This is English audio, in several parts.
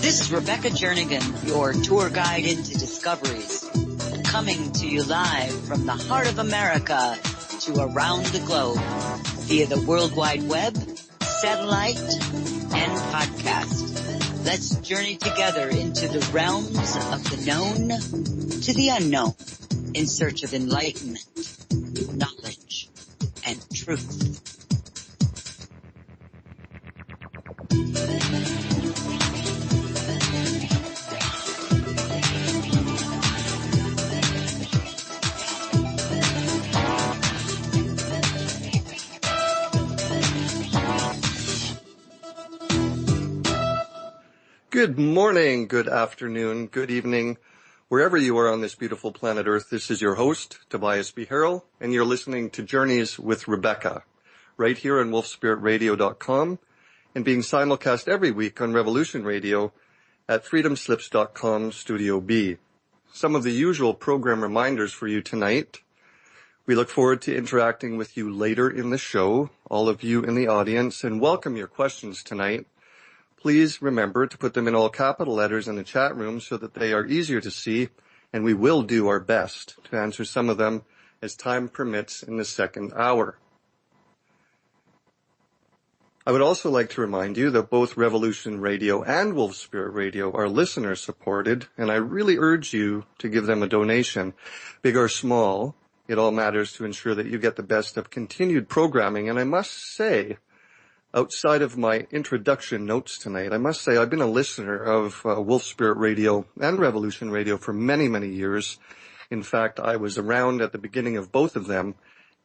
This is Rebecca Jernigan, your tour guide into discoveries, coming to you live from the heart of America to around the globe via the World Wide Web, satellite, and podcast. Let's journey together into the realms of the known to the unknown in search of enlightenment, knowledge, and truth. Good morning, good afternoon, good evening, wherever you are on this beautiful planet Earth. This is your host, Tobias B. Harrell, and you're listening to Journeys with Rebecca, right here on wolfspiritradio.com, and being simulcast every week on Revolution Radio at freedomslips.com Studio B. Some of the usual program reminders for you tonight. We look forward to interacting with you later in the show, all of you in the audience, and welcome your questions tonight. Please remember to put them in all capital letters in the chat room so that they are easier to see, and we will do our best to answer some of them as time permits in the second hour. I would also like to remind you that both Revolution Radio and Wolf Spirit Radio are listener supported, and I really urge you to give them a donation. Big or small, it all matters to ensure that you get the best of continued programming. And I must say, outside of my introduction notes tonight, I must say I've been a listener of Wolf Spirit Radio and Revolution Radio for many, many years. In fact, I was around at the beginning of both of them,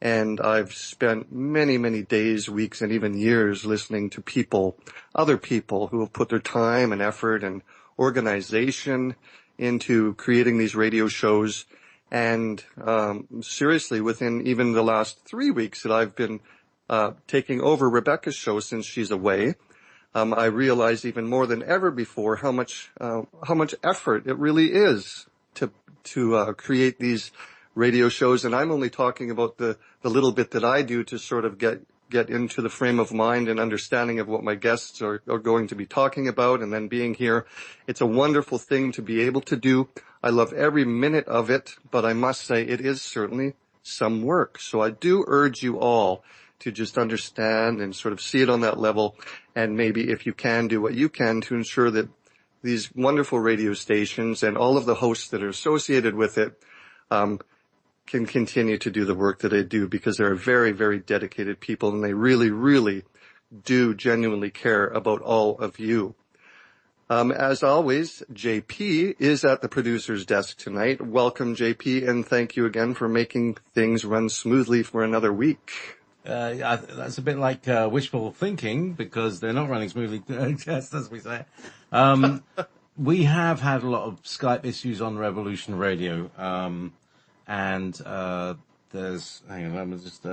and I've spent many, many days, weeks, and even years listening to people, other people who have put their time and effort and organization into creating these radio shows. And seriously, within even the last 3 weeks that I've been taking over Rebecca's show since she's away, I realize even more than ever before how much effort it really is to create these radio shows. And I'm only talking about the little bit that I do to sort of get into the frame of mind and understanding of what my guests are going to be talking about, and then being here. It's a wonderful thing to be able to do. I love every minute of it, but I must say it is certainly some work. So I do urge you all to just understand and sort of see it on that level, and maybe if you can, do what you can to ensure that these wonderful radio stations and all of the hosts that are associated with it can continue to do the work that they do, because they're very, very dedicated people, and they really, really do genuinely care about all of you. As always, JP is at the producer's desk tonight. Welcome, JP, and thank you again for making things run smoothly for another week. That's a bit like wishful thinking, because they're not running smoothly, just as we say. We have had a lot of Skype issues on Revolution Radio, and there's, hang on, I'm just,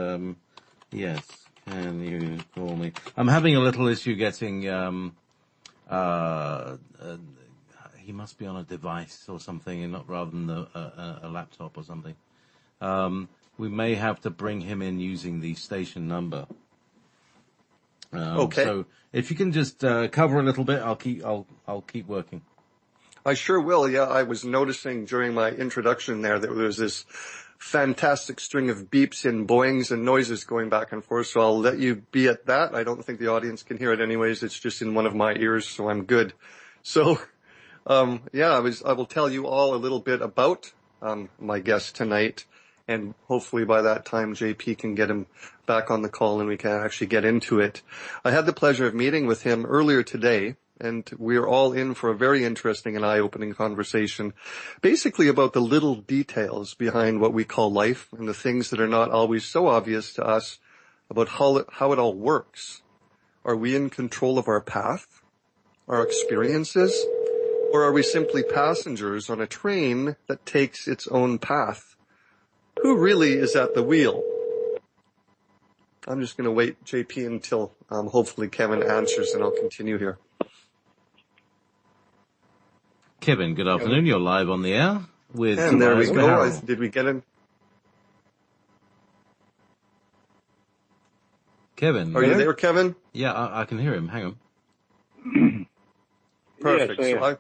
yes, can you call me? I'm having a little issue getting, he must be on a device or something, and not rather than a laptop or something. We may have to bring him in using the station number. Okay. So if you can just cover a little bit, I'll keep working. I sure will. Yeah, I was noticing during my introduction there that there was this fantastic string of beeps and boings and noises going back and forth. So I'll let you be at that. I don't think the audience can hear it anyways. It's just in one of my ears, so I'm good. So, yeah, I will tell you all a little bit about my guest tonight. And hopefully by that time, JP can get him back on the call and we can actually get into it. I had the pleasure of meeting with him earlier today, and we're all in for a very interesting and eye-opening conversation, basically about the little details behind what we call life and the things that are not always so obvious to us about how it all works. Are we in control of our path, our experiences, or are we simply passengers on a train that takes its own path? Who really is at the wheel? I'm just going to wait, JP, until hopefully Kevin answers, and I'll continue here. Kevin, good afternoon. You're live on the air with. And there we go. Did we get him? Kevin. Are you there, Kevin? Yeah, I can hear him. Hang on. Perfect. Yes,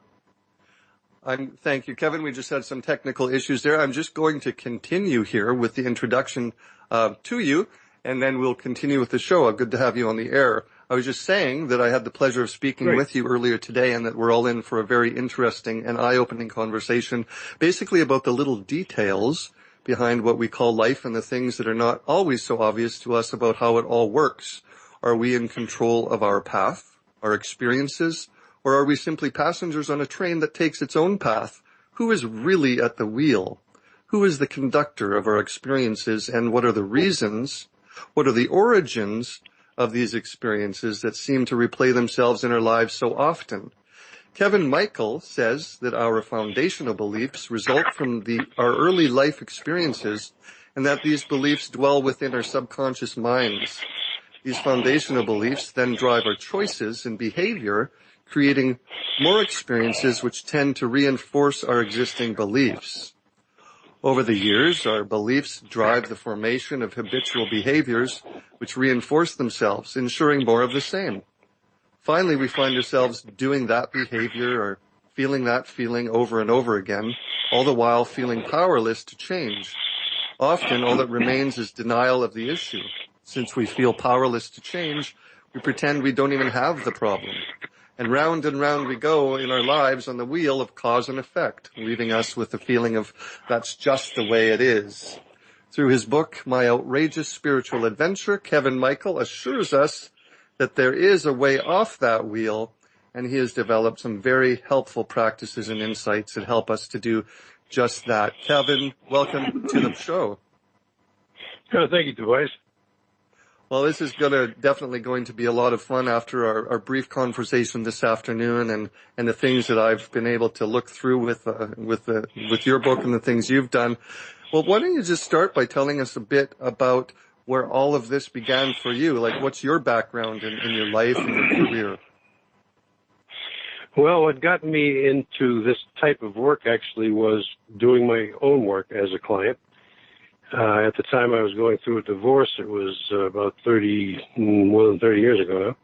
I am. Thank you, Kevin. We just had some technical issues there. I'm just going to continue here with the introduction to you, and then we'll continue with the show. Good to have you on the air. I was just saying that I had the pleasure of speaking with you earlier today, and that we're all in for a very interesting and eye-opening conversation, basically about the little details behind what we call life and the things that are not always so obvious to us about how it all works. Are we in control of our path, our experiences, or are we simply passengers on a train that takes its own path? Who is really at the wheel? Who is the conductor of our experiences, and what are the reasons? What are the origins of these experiences that seem to replay themselves in our lives so often? Kevin Michael says that our foundational beliefs result from our early life experiences, and that these beliefs dwell within our subconscious minds. These foundational beliefs then drive our choices and behavior, creating more experiences which tend to reinforce our existing beliefs. Over the years, our beliefs drive the formation of habitual behaviors which reinforce themselves, ensuring more of the same. Finally, we find ourselves doing that behavior or feeling that feeling over and over again, all the while feeling powerless to change. Often, all that remains is denial of the issue. Since we feel powerless to change, we pretend we don't even have the problem. And round we go in our lives on the wheel of cause and effect, leaving us with the feeling of that's just the way it is. Through his book, My Outrageous Spiritual Adventure, Kevin Michael assures us that there is a way off that wheel, and he has developed some very helpful practices and insights that help us to do just that. Kevin, welcome to the show. Thank you, Dwight. Well, this is definitely going to be a lot of fun after our brief conversation this afternoon, and the things that I've been able to look through with your book and the things you've done. Well, why don't you just start by telling us a bit about where all of this began for you? Like, what's your background in your life and your career? Well, what got me into this type of work actually was doing my own work as a client. At the time I was going through a divorce, it was about more than 30 years ago now.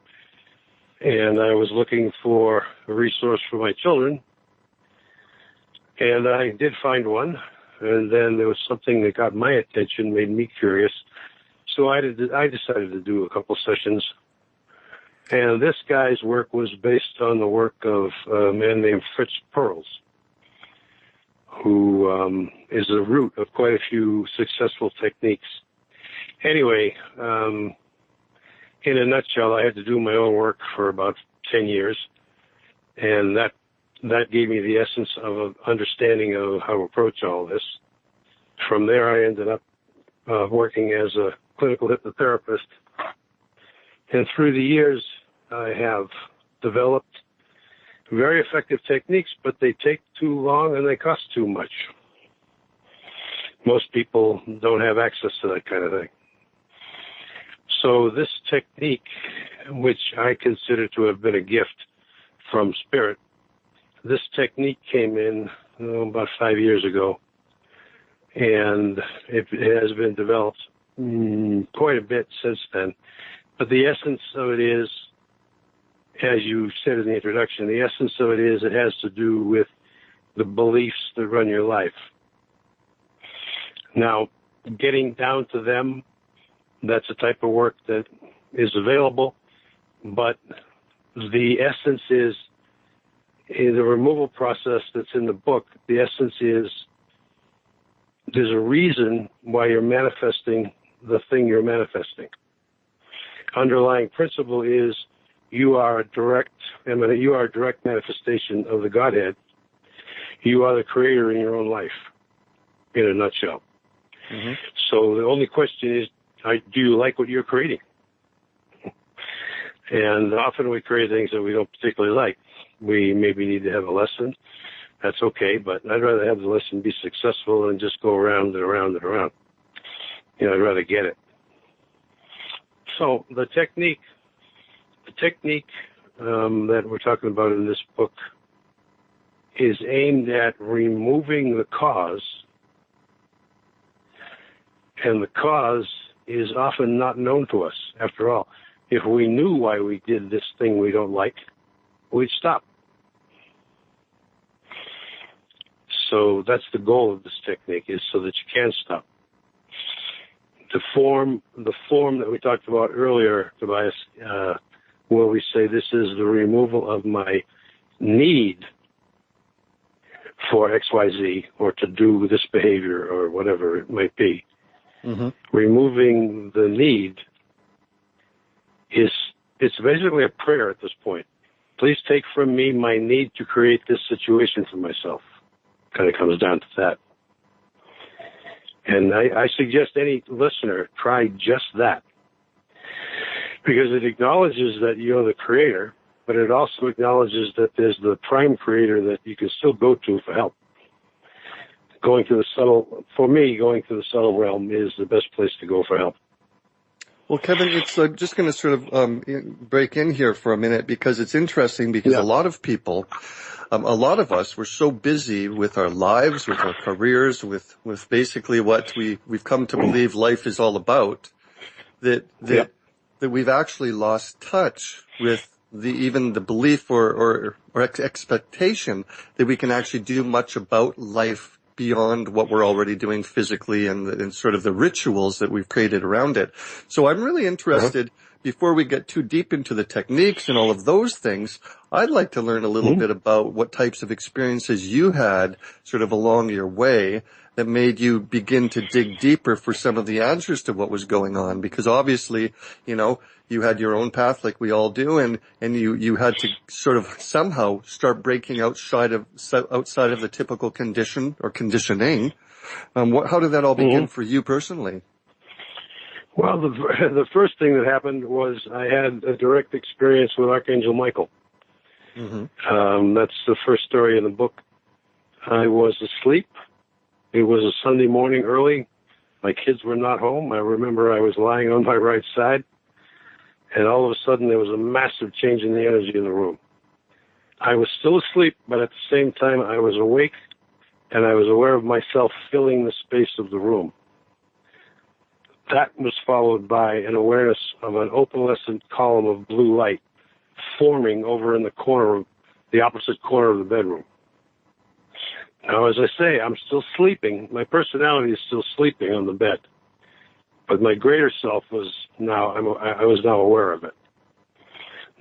And I was looking for a resource for my children. And I did find one. And then there was something that got my attention, made me curious. So I decided to do a couple sessions. And this guy's work was based on the work of a man named Fritz Perls, who is the root of quite a few successful techniques. Anyway, in a nutshell, I had to do my own work for about 10 years, and that gave me the essence of an understanding of how to approach all this. From there, I ended up working as a clinical hypnotherapist, and through the years, I have developed very effective techniques, but they take too long and they cost too much. Most people don't have access to that kind of thing. So this technique, which I consider to have been a gift from Spirit, this technique came in about 5 years ago, and it has been developed quite a bit since then. But the essence of it is, as you said in the introduction, the essence of it is it has to do with the beliefs that run your life. Now, getting down to them, that's a type of work that is available, but the essence is, in the removal process that's in the book, the essence is there's a reason why you're manifesting the thing you're manifesting. Underlying principle is you are a direct manifestation of the Godhead. You are the creator in your own life, in a nutshell. Mm-hmm. So the only question is, do you like what you're creating? And often we create things that we don't particularly like. We maybe need to have a lesson. That's okay, but I'd rather have the lesson be successful than just go around and around and around. I'd rather get it. So the technique that we're talking about in this book is aimed at removing the cause, and the cause is often not known to us. After all, if we knew why we did this thing we don't like, we'd stop. So that's the goal of this technique, is so that you can stop. The form that we talked about earlier, Tobias, where we say this is the removal of my need for XYZ or to do this behavior or whatever it might be. Mm-hmm. Removing the need it's basically a prayer at this point. Please take from me my need to create this situation for myself. Kind of comes down to that. And I suggest any listener try just that. Because it acknowledges that you're the creator, but it also acknowledges that there's the prime creator that you can still go to for help. Going to the subtle realm is the best place to go for help. Well, Kevin, it's just going to sort of break in here for a minute because it's interesting because a lot of people, a lot of us, we're so busy with our lives, with our careers, with basically what we've come to believe life is all about, that we've actually lost touch with even the belief or expectation that we can actually do much about life beyond what we're already doing physically and sort of the rituals that we've created around it. So I'm really interested, before we get too deep into the techniques and all of those things, I'd like to learn a little bit about what types of experiences you had sort of along your way that made you begin to dig deeper for some of the answers to what was going on. Because obviously, you had your own path like we all do, and you had to sort of somehow start breaking outside of the typical condition or conditioning. How did that all begin for you personally? Well, the first thing that happened was I had a direct experience with Archangel Michael. That's the first story in the book. I was asleep. It was a Sunday morning early. My kids were not home. I remember I was lying on my right side. And all of a sudden, there was a massive change in the energy in the room. I was still asleep, but at the same time, I was awake, and I was aware of myself filling the space of the room. That was followed by an awareness of an opalescent column of blue light forming over in the opposite corner of the bedroom. Now, as I say, I'm still sleeping. My personality is still sleeping on the bed. But my greater self I was now aware of it.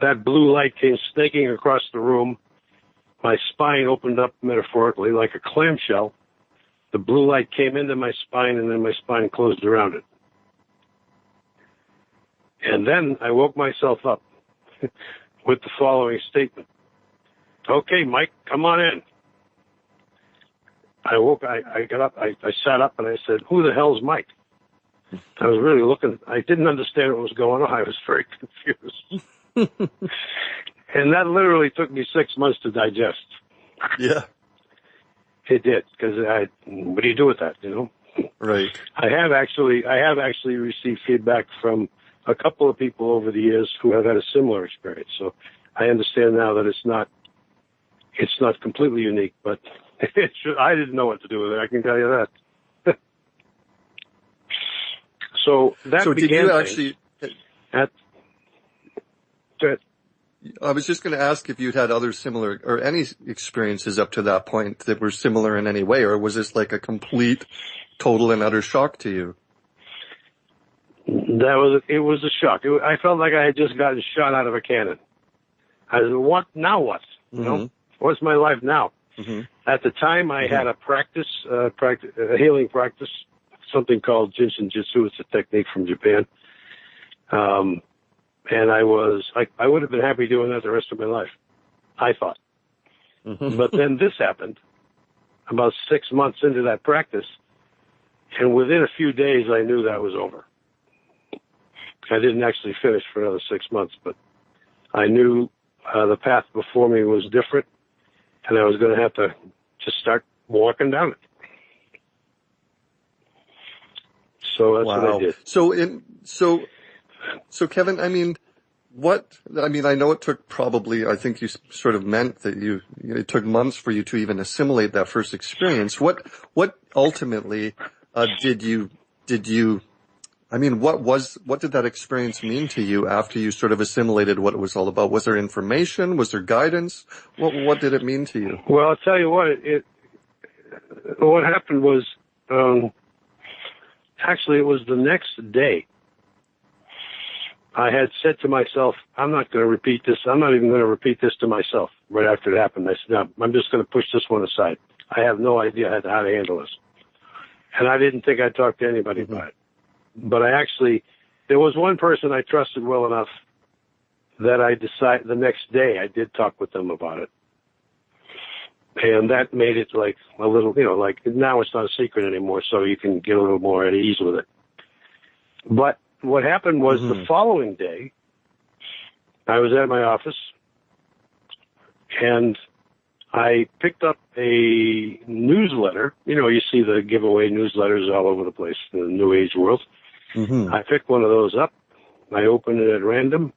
That blue light came snaking across the room. My spine opened up metaphorically like a clamshell. The blue light came into my spine, and then my spine closed around it. And then I woke myself up with the following statement. Okay, Mike, come on in. I got up, I sat up, and I said, who the hell's Mike? I was really looking. I didn't understand what was going on. I was very confused. And that literally took me 6 months to digest. Yeah. It did, because what do you do with that, Right. I have actually received feedback from a couple of people over the years who have had a similar experience. So I understand now that it's not completely unique, but I didn't know what to do with it. I can tell you that. So did you actually? I was just going to ask if you'd had other similar or any experiences up to that point that were similar in any way, or was this like a complete, total, and utter shock to you? It was a shock. I felt like I had just gotten shot out of a cannon. I said, what now? What? What's my life now? At the time, I had a healing practice. Something called Jinshin Jitsu. It's a technique from Japan. And I would have been happy doing that the rest of my life, I thought. But then this happened about 6 months into that practice. And within a few days, I knew that was over. I didn't actually finish for another 6 months, but I knew the path before me was different, and I was going to have to just start walking down it. So that's what I did. So Kevin, I know it took probably, I think you sort of meant that it took months for you to even assimilate that first experience. What ultimately, what did that experience mean to you after you sort of assimilated what it was all about? Was there information? Was there guidance? What did it mean to you? Well, I'll tell you what, what happened was, actually, it was the next day. I had said to myself, I'm not going to repeat this. I'm not even going to repeat this to myself right after it happened. I said, no, I'm just going to push this one aside. I have no idea how to handle this. And I didn't think I'd talk to anybody about it. But there was one person I trusted well enough that I decided the next day I did talk with them about it. And that made it like a little, like now it's not a secret anymore, so you can get a little more at ease with it. But what happened was the following day, I was at my office, and I picked up a newsletter. You see the giveaway newsletters all over the place in the New Age world. I picked one of those up. I opened it at random,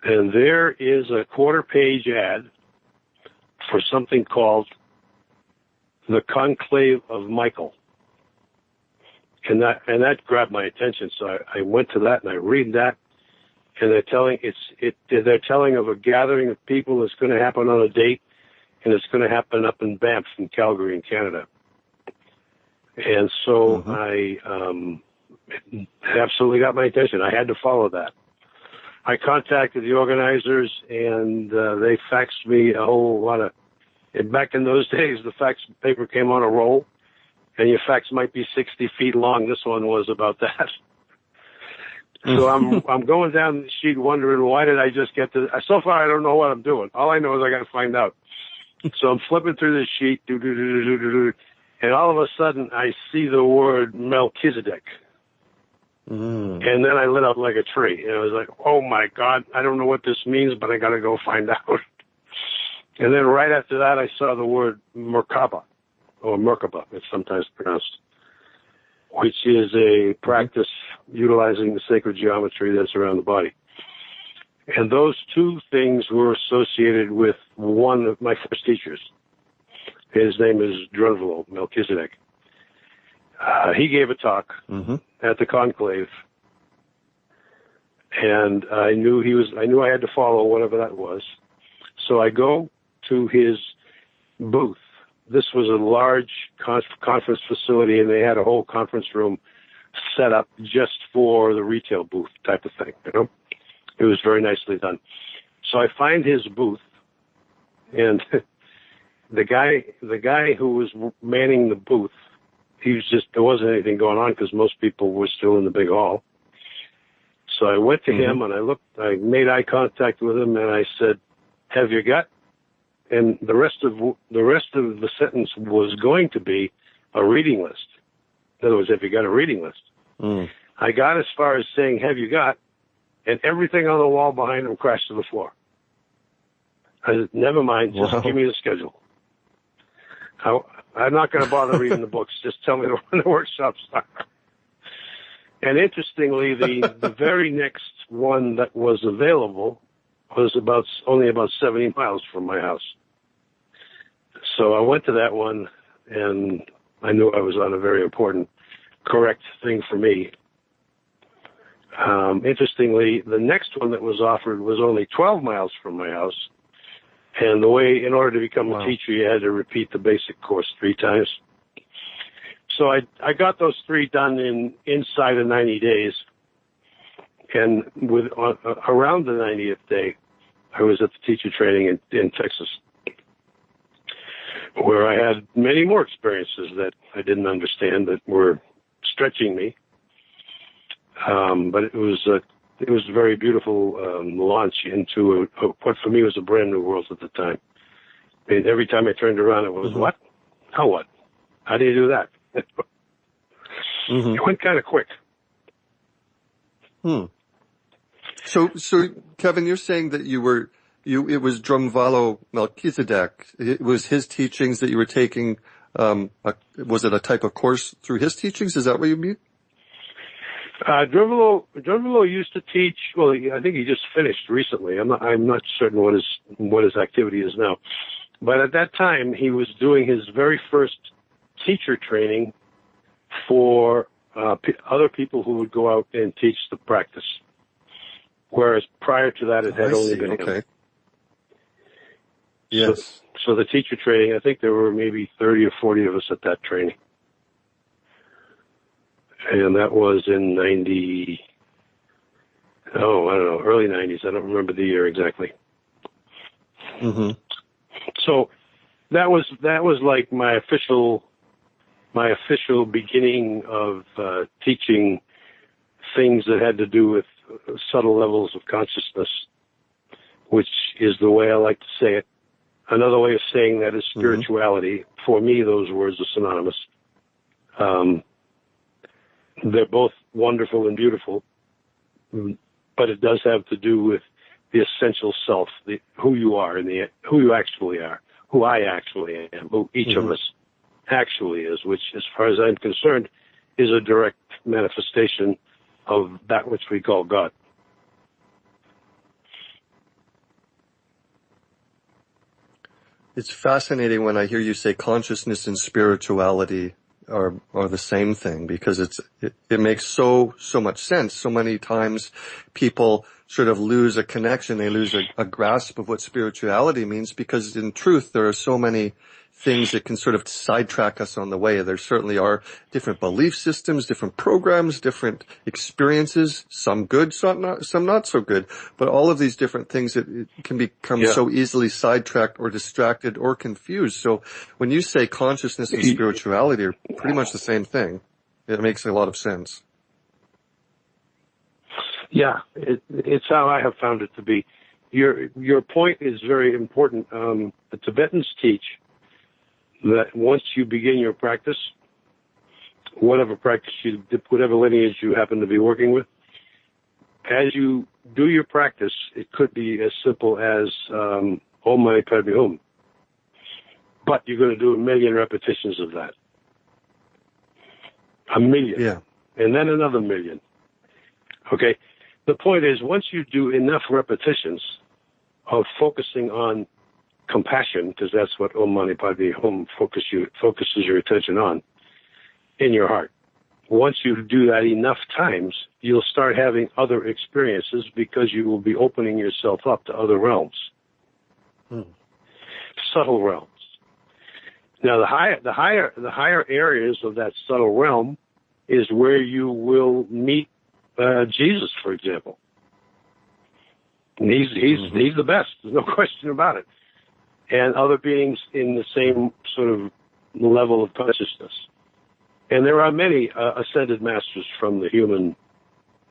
and there is a quarter-page ad for something called the Conclave of Michael. And that grabbed my attention. So I went to that and I read that, and they're telling of a gathering of people that's going to happen on a date, and it's going to happen up in Banff in Calgary in Canada. And so it absolutely got my attention. I had to follow that. I contacted the organizers, and they faxed me a whole lot of. Back in those days, the fax paper came on a roll, and your fax might be 60 feet long. This one was about that. So I'm going down the sheet wondering, why did I just get to... So far, I don't know what I'm doing. All I know is I got to find out. So I'm flipping through this sheet, and all of a sudden, I see the word Melchizedek. And then I lit up like a tree. And I was like, oh, my God, I don't know what this means, but I got to go find out. And then right after that, I saw the word Merkaba, or Merkaba, it's sometimes pronounced, which is a practice utilizing the sacred geometry that's around the body. And those two things were associated with one of my first teachers. His name is Drunvalo, Melchizedek. He gave a talk at the conclave, and I knew I had to follow whatever that was. So I go to his booth. This was a large conference facility, and they had a whole conference room set up just for the retail booth type of thing. It was very nicely done. So I find his booth, and the guy who was manning the booth, there wasn't anything going on because most people were still in the big hall. So I went to him, and I made eye contact with him, and I said, "Have you got?" And the rest of the sentence was going to be a reading list. In other words, have you got a reading list? I got as far as saying, "Have you got?" and everything on the wall behind him crashed to the floor. I said, "Never mind, just give me the schedule. I'm not going to bother reading the books. Just tell me when the workshops are." And interestingly, the very next one that was available was only about 70 miles from my house. So I went to that one, and I knew I was on a very important, correct thing for me. Interestingly, the next one that was offered was only 12 miles from my house. And in order to become a teacher, you had to repeat the basic course 3 times. So I got those 3 done inside of 90 days. And around the 90th day, I was at the teacher training in Texas, where I had many more experiences that I didn't understand that were stretching me. But it was a very beautiful launch into what for me was a brand new world at the time. I mean, every time I turned around, it was what? How what? How do you do that? It went kind of quick. So Kevin, you're saying that it was Drunvalo Melchizedek. It was his teachings that you were taking. Was it a type of course through his teachings? Is that what you mean? Drunvalo used to teach. Well, I think he just finished recently. I'm not certain what his activity is now. But at that time, he was doing his very first teacher training for other people who would go out and teach the practice. Whereas prior to that, it had only been him. Yes. So the teacher training, I think there were maybe 30 or 40 of us at that training. And that was in early 90s. I don't remember the year exactly. Mm-hmm. So that was like my official beginning of teaching things that had to do with subtle levels of consciousness, which is the way I like to say it. Another way of saying that is spirituality. Mm-hmm. For me, those words are synonymous. They're both wonderful and beautiful, but it does have to do with the essential self, who you are, and who you actually are, who I actually am, who each of us actually is, which, as far as I'm concerned, is a direct manifestation of that which we call God. It's fascinating when I hear you say consciousness and spirituality are the same thing, because it makes so much sense. So many times people sort of lose a connection, they lose a grasp of what spirituality means, because in truth there are so many things that can sort of sidetrack us on the way. There certainly are different belief systems, different programs, different experiences, some good, some not so good, but all of these different things that can become so easily sidetracked or distracted or confused. So when you say consciousness and spirituality are pretty much the same thing, it makes a lot of sense. Yeah, it's how I have found it to be. Your point is very important. The Tibetans teach that once you begin your practice, whatever lineage you happen to be working with, as you do your practice, it could be as simple as Om Mani Padme Hum. But you're going to do 1 million repetitions of that. 1 million. Yeah. And then another 1 million. Okay? The point is, once you do enough repetitions of focusing on compassion, because that's what Om Mani Padme Hum focuses your attention on in your heart. Once you do that enough times, you'll start having other experiences, because you will be opening yourself up to other realms, subtle realms. Now, the higher areas of that subtle realm is where you will meet Jesus, for example. And he's the best. There's no question about it. And other beings in the same sort of level of consciousness. And there are many ascended masters from the human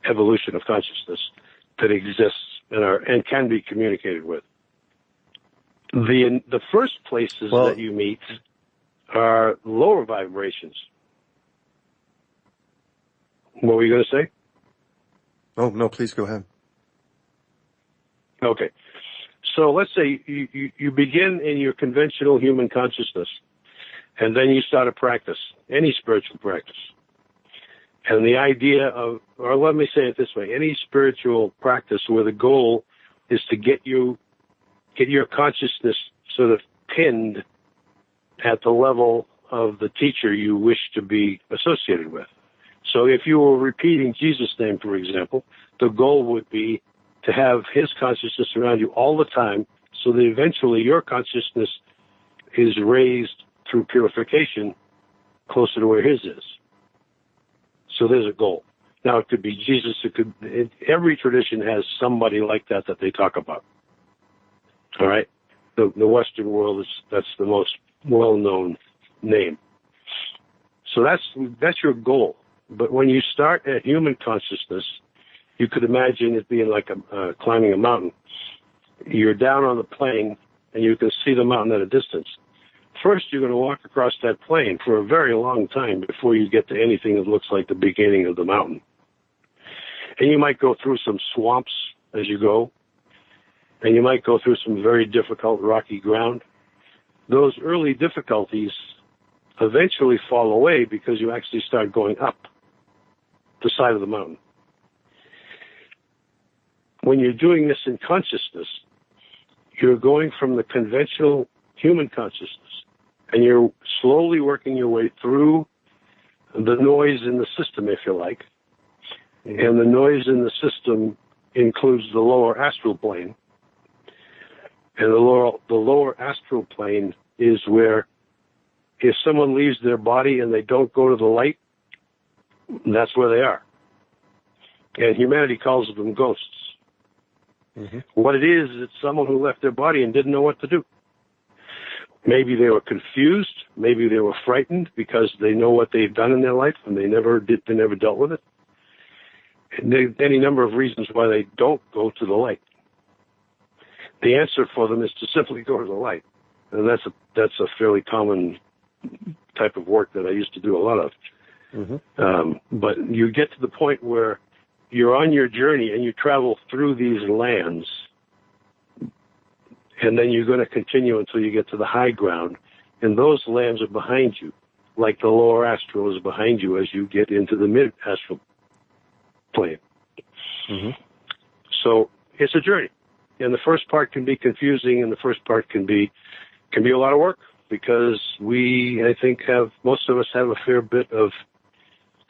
evolution of consciousness that exists and can be communicated with. The first places that you meet are lower vibrations. What were you going to say? Oh, no, please go ahead. Okay. So let's say you begin in your conventional human consciousness, and then you start a practice, any spiritual practice. And the idea of, or let me say it this way, any spiritual practice where the goal is to get your consciousness sort of pinned at the level of the teacher you wish to be associated with. So if you were repeating Jesus' name, for example, the goal would be to have his consciousness around you all the time, so that eventually your consciousness is raised through purification closer to where his is. So there's a goal. Now, it could be Jesus. Every tradition has somebody like that they talk about. All right? The Western world, that's the most well-known name. So that's your goal. But when you start at human consciousness, you could imagine it being like climbing a mountain. You're down on the plain, and you can see the mountain at a distance. First, you're going to walk across that plain for a very long time before you get to anything that looks like the beginning of the mountain. And you might go through some swamps as you go, and you might go through some very difficult rocky ground. Those early difficulties eventually fall away because you actually start going up the side of the mountain. When you're doing this in consciousness, you're going from the conventional human consciousness, and you're slowly working your way through the noise in the system, if you like. And the noise in the system includes the lower astral plane. And the lower astral astral plane is where if someone leaves their body and they don't go to the light, that's where they are. And humanity calls them ghosts. Mm-hmm. What it is, it's someone who left their body and didn't know what to do. Maybe they were confused. Maybe they were frightened because they know what they've done in their life and they never dealt with it. And any number of reasons why they don't go to the light. The answer for them is to simply go to the light. And that's a fairly common type of work that I used to do a lot of. Mm-hmm. But you get to the point where you're on your journey and you travel through these lands, and then you're going to continue until you get to the high ground, and those lands are behind you, like the lower astral is behind you as you get into the mid-astral plane. Mm-hmm. So it's a journey, and the first part can be confusing, and the first part can be a lot of work, because I think most of us have a fair bit of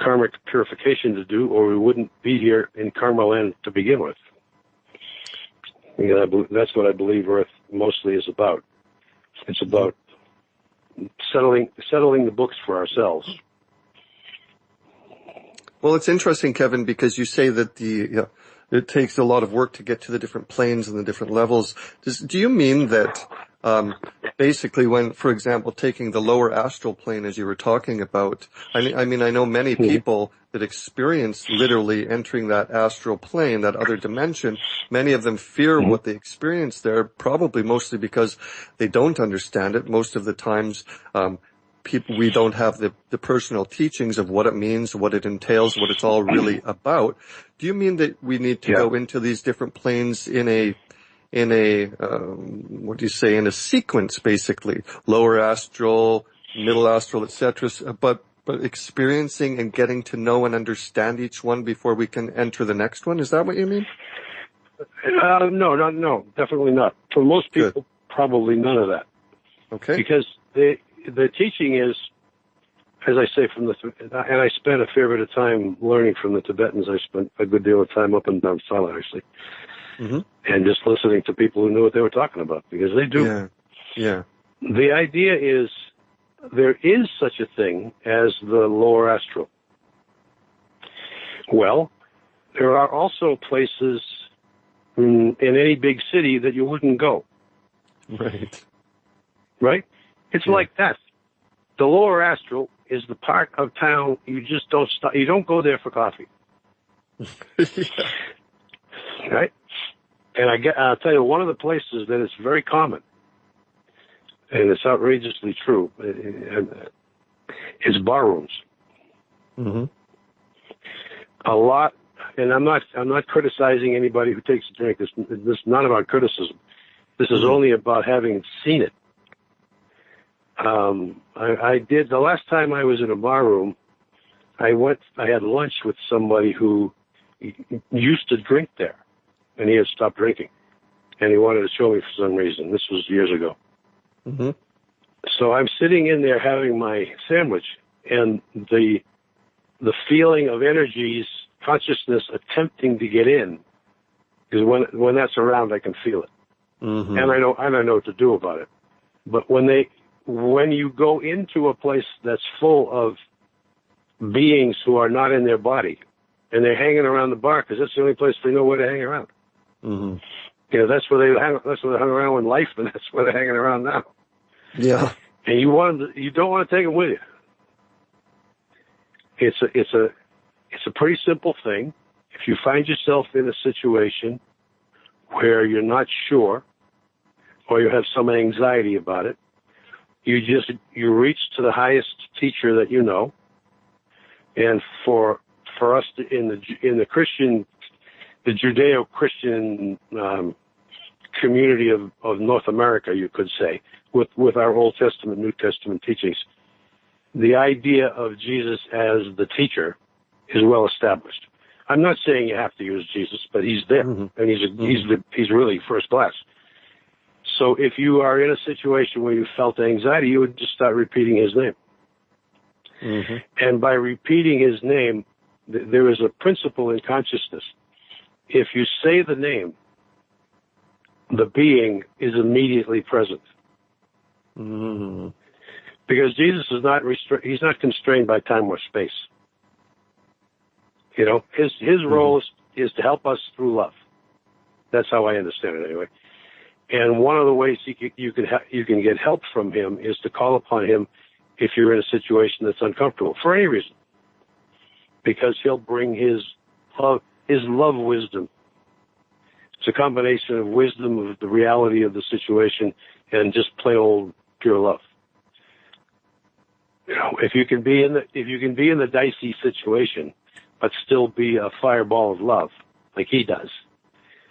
karmic purification to do, or we wouldn't be here in karma land to begin with. That's what I believe Earth mostly is about. It's about settling the books for ourselves. Well, it's interesting, Kevin, because you say that it takes a lot of work to get to the different planes and the different levels. Do you mean that basically when, for example, taking the lower astral plane as you were talking about, I mean, I know many people that experience literally entering that astral plane, that other dimension. Many of them fear what they experience there, probably mostly because they don't understand it. Most of the times, we don't have the personal teachings of what it means, what it entails, what it's all really about. Do you mean that we need to go into these different planes in a sequence, basically? Lower astral, middle astral, etc., but experiencing and getting to know and understand each one before we can enter the next one? Is that what you mean? No, definitely not. For most people, probably none of that. Okay. Because the teaching is, as I say, and I spent a fair bit of time learning from the Tibetans. I spent a good deal of time up in Dharamsala, actually. Mm-hmm. And just listening to people who knew what they were talking about, because they do. Yeah. The idea is there is such a thing as the lower astral. Well, there are also places in any big city that you wouldn't go. Right? It's like that. The lower astral is the part of town you just don't stop. You don't go there for coffee. Right? And I'll tell you, one of the places that is very common, and it's outrageously true, is bar rooms. Mm-hmm. A lot, and I'm not criticizing anybody who takes a drink. This is not about criticism. This is only about having seen it. I did, the last time I was in a bar room, I had lunch with somebody who used to drink there, and he had stopped drinking, and he wanted to show me for some reason. This was years ago. Mm-hmm. So I'm sitting in there having my sandwich, and the feeling of energies, consciousness attempting to get in, because when that's around, I can feel it. Mm-hmm. And I know what to do about it. But when you go into a place that's full of beings who are not in their body, and they're hanging around the bar because that's the only place they know where to hang around. Mm-hmm. That's where they hung around in life, and that's where they're hanging around now. Yeah. And you don't want to take them with you. It's a pretty simple thing. If you find yourself in a situation where you're not sure, or you have some anxiety about it, you reach to the highest teacher that you know. And for us in the Christian, the Judeo-Christian community of North America, you could say, with our Old Testament, New Testament teachings, the idea of Jesus as the teacher is well established. I'm not saying you have to use Jesus, but he's there, and he's really first class. So if you are in a situation where you felt anxiety, you would just start repeating his name. Mm-hmm. And by repeating his name, there is a principle in consciousness. If you say the name, the being is immediately present. Mm-hmm. Because Jesus is not he's not constrained by time or space. You know, his role is to help us through love. That's how I understand it, anyway. And one of the ways you can get help from him is to call upon him if you're in a situation that's uncomfortable for any reason, because he'll bring his love wisdom. It's a combination of wisdom of the reality of the situation and just plain old pure love. You know, if you can be in the dicey situation, but still be a fireball of love, like he does,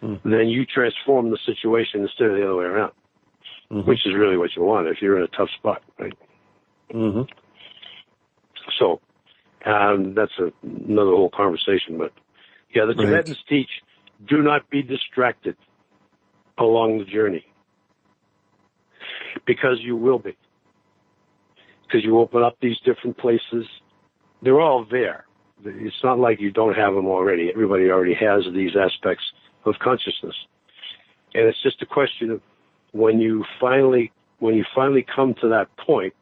then you transform the situation instead of the other way around, which is really what you want if you're in a tough spot, right? Mm-hmm. So, that's another whole conversation, but yeah, the Tibetans teach, do not be distracted along the journey, because you will be. Because you open up these different places. They're all there. It's not like you don't have them already. Everybody already has these aspects of consciousness. And it's just a question of when you finally come to that point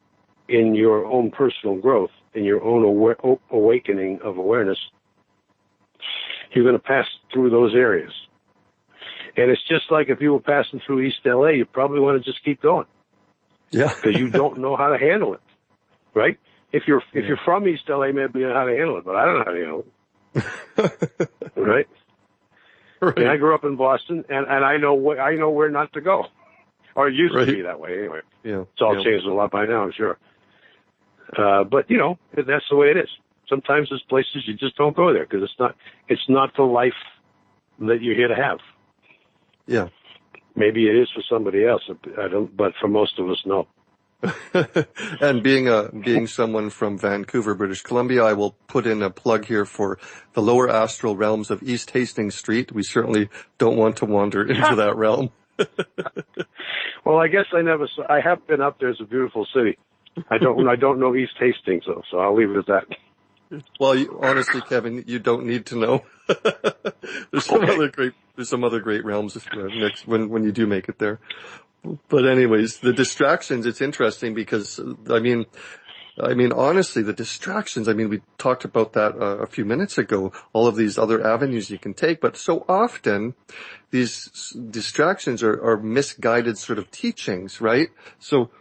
in your own personal growth, in your own awakening of awareness, you're going to pass through those areas. And it's just like if you were passing through East LA, you probably want to just keep going. Yeah. Because you don't know how to handle it, right? If you're from East LA, maybe you know how to handle it, but I don't know how to handle it. Right? Right. And I grew up in Boston, and I know where not to go. Or it used to be that way anyway. Yeah. It's all changed a lot by now, I'm sure. But, you know, that's the way it is. Sometimes there's places you just don't go there because it's not the life that you're here to have. Yeah. Maybe it is for somebody else. But for most of us, no. And being someone from Vancouver, British Columbia, I will put in a plug here for the lower astral realms of East Hastings Street. We certainly don't want to wander into that realm. Well, I guess I have been up there. It's a beautiful city. I don't know East Hastings though, so I'll leave it at that. Well, honestly, Kevin, you don't need to know. There's some other great realms next when you do make it there. But anyways, the distractions, it's interesting because, I mean, honestly, the distractions, we talked about that a few minutes ago, all of these other avenues you can take, but so often these distractions are misguided sort of teachings, right? So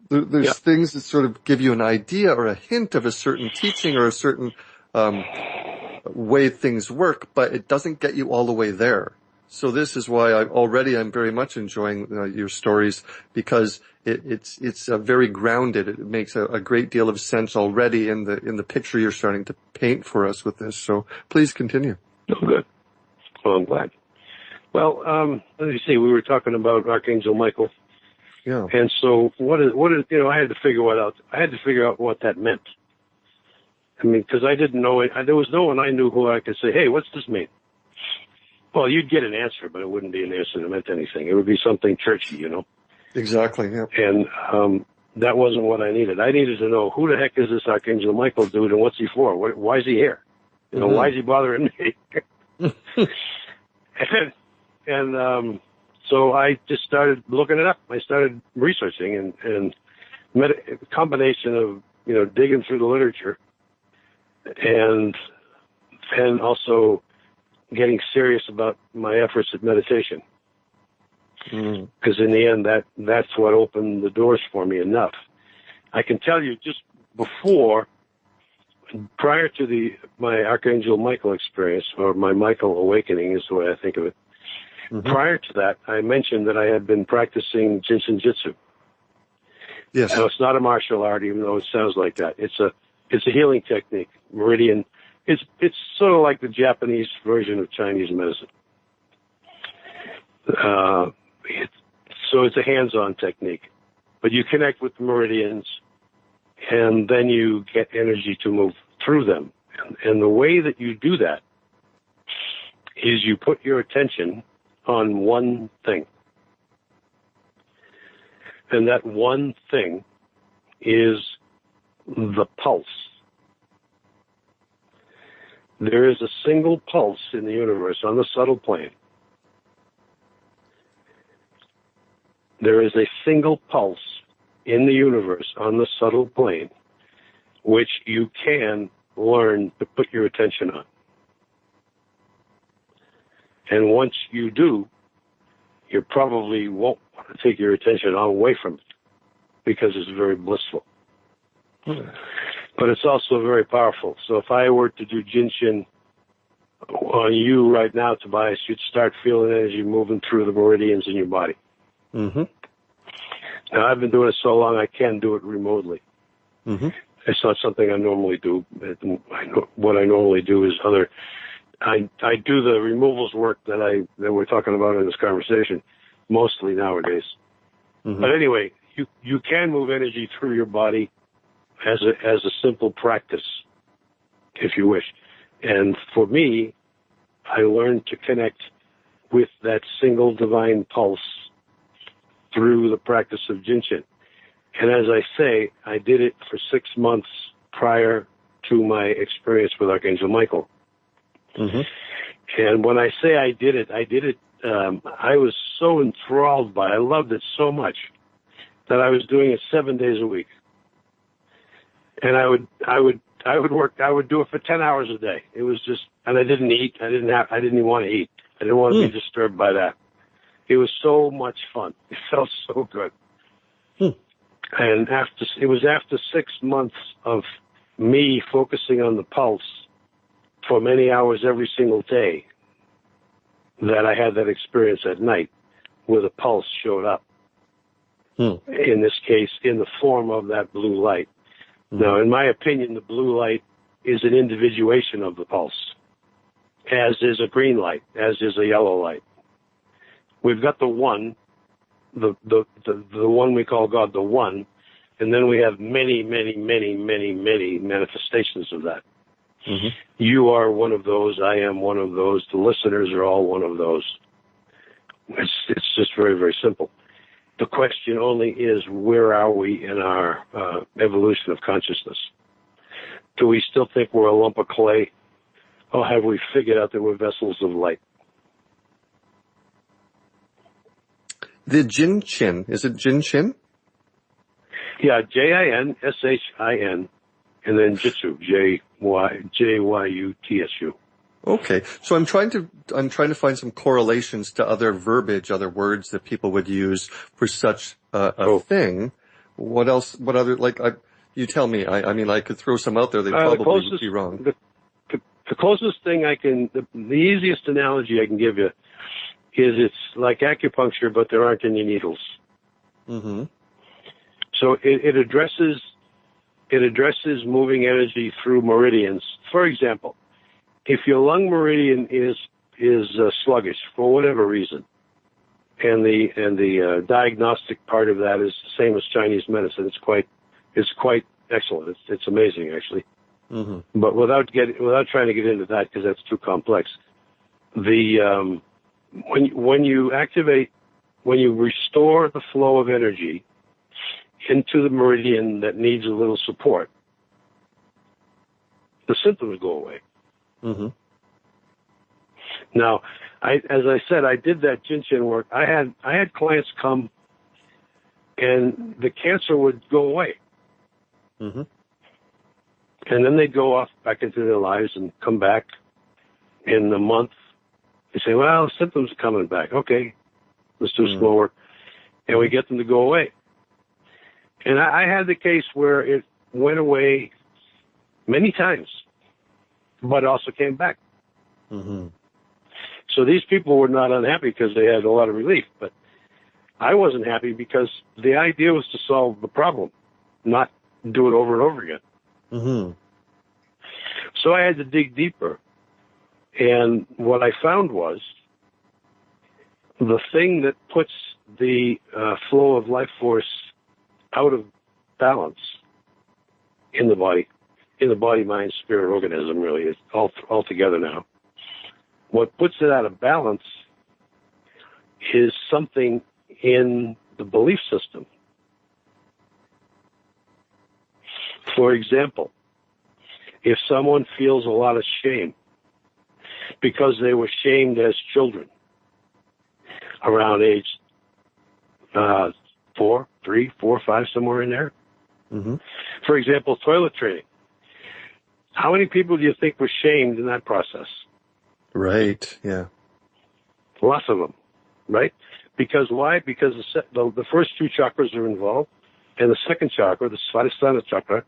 there's things that sort of give you an idea or a hint of a certain teaching or a certain way things work, but it doesn't get you all the way there. So this is why I'm very much enjoying your stories, because it's very grounded. It makes a great deal of sense already in the picture you're starting to paint for us with this. So please continue. Oh, good. Well, I'm glad. Well, let me see. We were talking about Archangel Michael. Yeah. And so what is I had to figure out what that meant. Because I didn't know it. There was no one I knew who I could say, hey, what's this mean? Well, you'd get an answer, but it wouldn't be an answer that meant anything. It would be something churchy, Exactly, yeah. And that wasn't what I needed. I needed to know, who the heck is this Archangel Michael dude, and what's he for? Why is he here? Why is he bothering me? and so I just started looking it up. I started researching and a combination of, digging through the literature and also getting serious about my efforts at meditation. Because in the end, that's what opened the doors for me enough. I can tell you just prior to my Archangel Michael experience, or my Michael awakening is the way I think of it. Prior to that, I mentioned that I had been practicing Jinshin Jitsu. Yes. Now, it's not a martial art, even though it sounds like that. It's a healing technique, meridian. It's sort of like the Japanese version of Chinese medicine. So it's a hands-on technique, but you connect with the meridians, and then you get energy to move through them. And the way that you do that is you put your attention on one thing. And that one thing is the pulse. There is a single pulse in the universe on the subtle plane. There is a single pulse in the universe on the subtle plane, which you can learn to put your attention on. And once you do, you probably won't want to take your attention away from it because it's very blissful. But it's also very powerful. So if I were to do Jinshin on you right now, Tobias, you'd start feeling energy moving through the meridians in your body. Mm-hmm. Now, I've been doing it so long, I can do it remotely. Mm-hmm. It's not something I normally do. What I normally do is I do the removals work that we're talking about in this conversation, mostly nowadays. Mm-hmm. But anyway, you can move energy through your body as a simple practice, if you wish. And for me, I learned to connect with that single divine pulse through the practice of Jinshin. And as I say, I did it for 6 months prior to my experience with Archangel Michael. Mm-hmm. And when I say I did it, I was so enthralled by it. I loved it so much that I was doing it 7 days a week. And I would do it for 10 hours a day. It was just, and I didn't eat. I didn't even want to eat. I didn't want to be disturbed by that. It was so much fun. It felt so good. And it was after 6 months of me focusing on the pulse for many hours every single day that I had that experience at night where the pulse showed up. In this case, in the form of that blue light. Now, in my opinion, the blue light is an individuation of the pulse, as is a green light, as is a yellow light. We've got the one, the one we call God, the one, and then we have many, many, many, many, many manifestations of that. Mm-hmm. You are one of those. I am one of those. The listeners are all one of those. It's just very, very simple. The question only is, where are we in our evolution of consciousness? Do we still think we're a lump of clay, or have we figured out that we're vessels of light? The Jinshin, is it Jinshin? Yeah, Jinshin, and then Jitsu, Jyutsu. Okay, so I'm trying to find some correlations to other verbiage, other words that people would use for such a thing. What else? What other? You tell me. I mean, I could throw some out there. They probably would be wrong. The closest thing the easiest analogy I can give you is it's like acupuncture, but there aren't any needles. Mm-hmm. So it addresses moving energy through meridians. For example, if your lung meridian is sluggish for whatever reason, and the diagnostic part of that is the same as Chinese medicine, it's quite excellent. It's amazing actually. Mm-hmm. But without trying to get into that because that's too complex, when you restore the flow of energy into the meridian that needs a little support, the symptoms go away. Mm-hmm. Now, as I said, I did that Jinshin work. I had clients come, and the cancer would go away. Mm-hmm. And then they'd go off back into their lives and come back in a month. They say, well, symptoms are coming back. Okay, let's do some more work. And we get them to go away. And I had the case where it went away many times, but also came back. Mm-hmm. So these people were not unhappy because they had a lot of relief, but I wasn't happy because the idea was to solve the problem, not do it over and over again. Mm-hmm. So I had to dig deeper. And what I found was the thing that puts the flow of life force out of balance in the body, mind, spirit, organism, really, is all together now. What puts it out of balance is something in the belief system. For example, if someone feels a lot of shame because they were shamed as children around age 4, 3, 4, 5, somewhere in there. Mm-hmm. For example, toilet training. How many people do you think were shamed in that process? Right. Yeah. Lots of them, right? Because why? Because the first two chakras are involved, and the second chakra, the Svadhisthana chakra,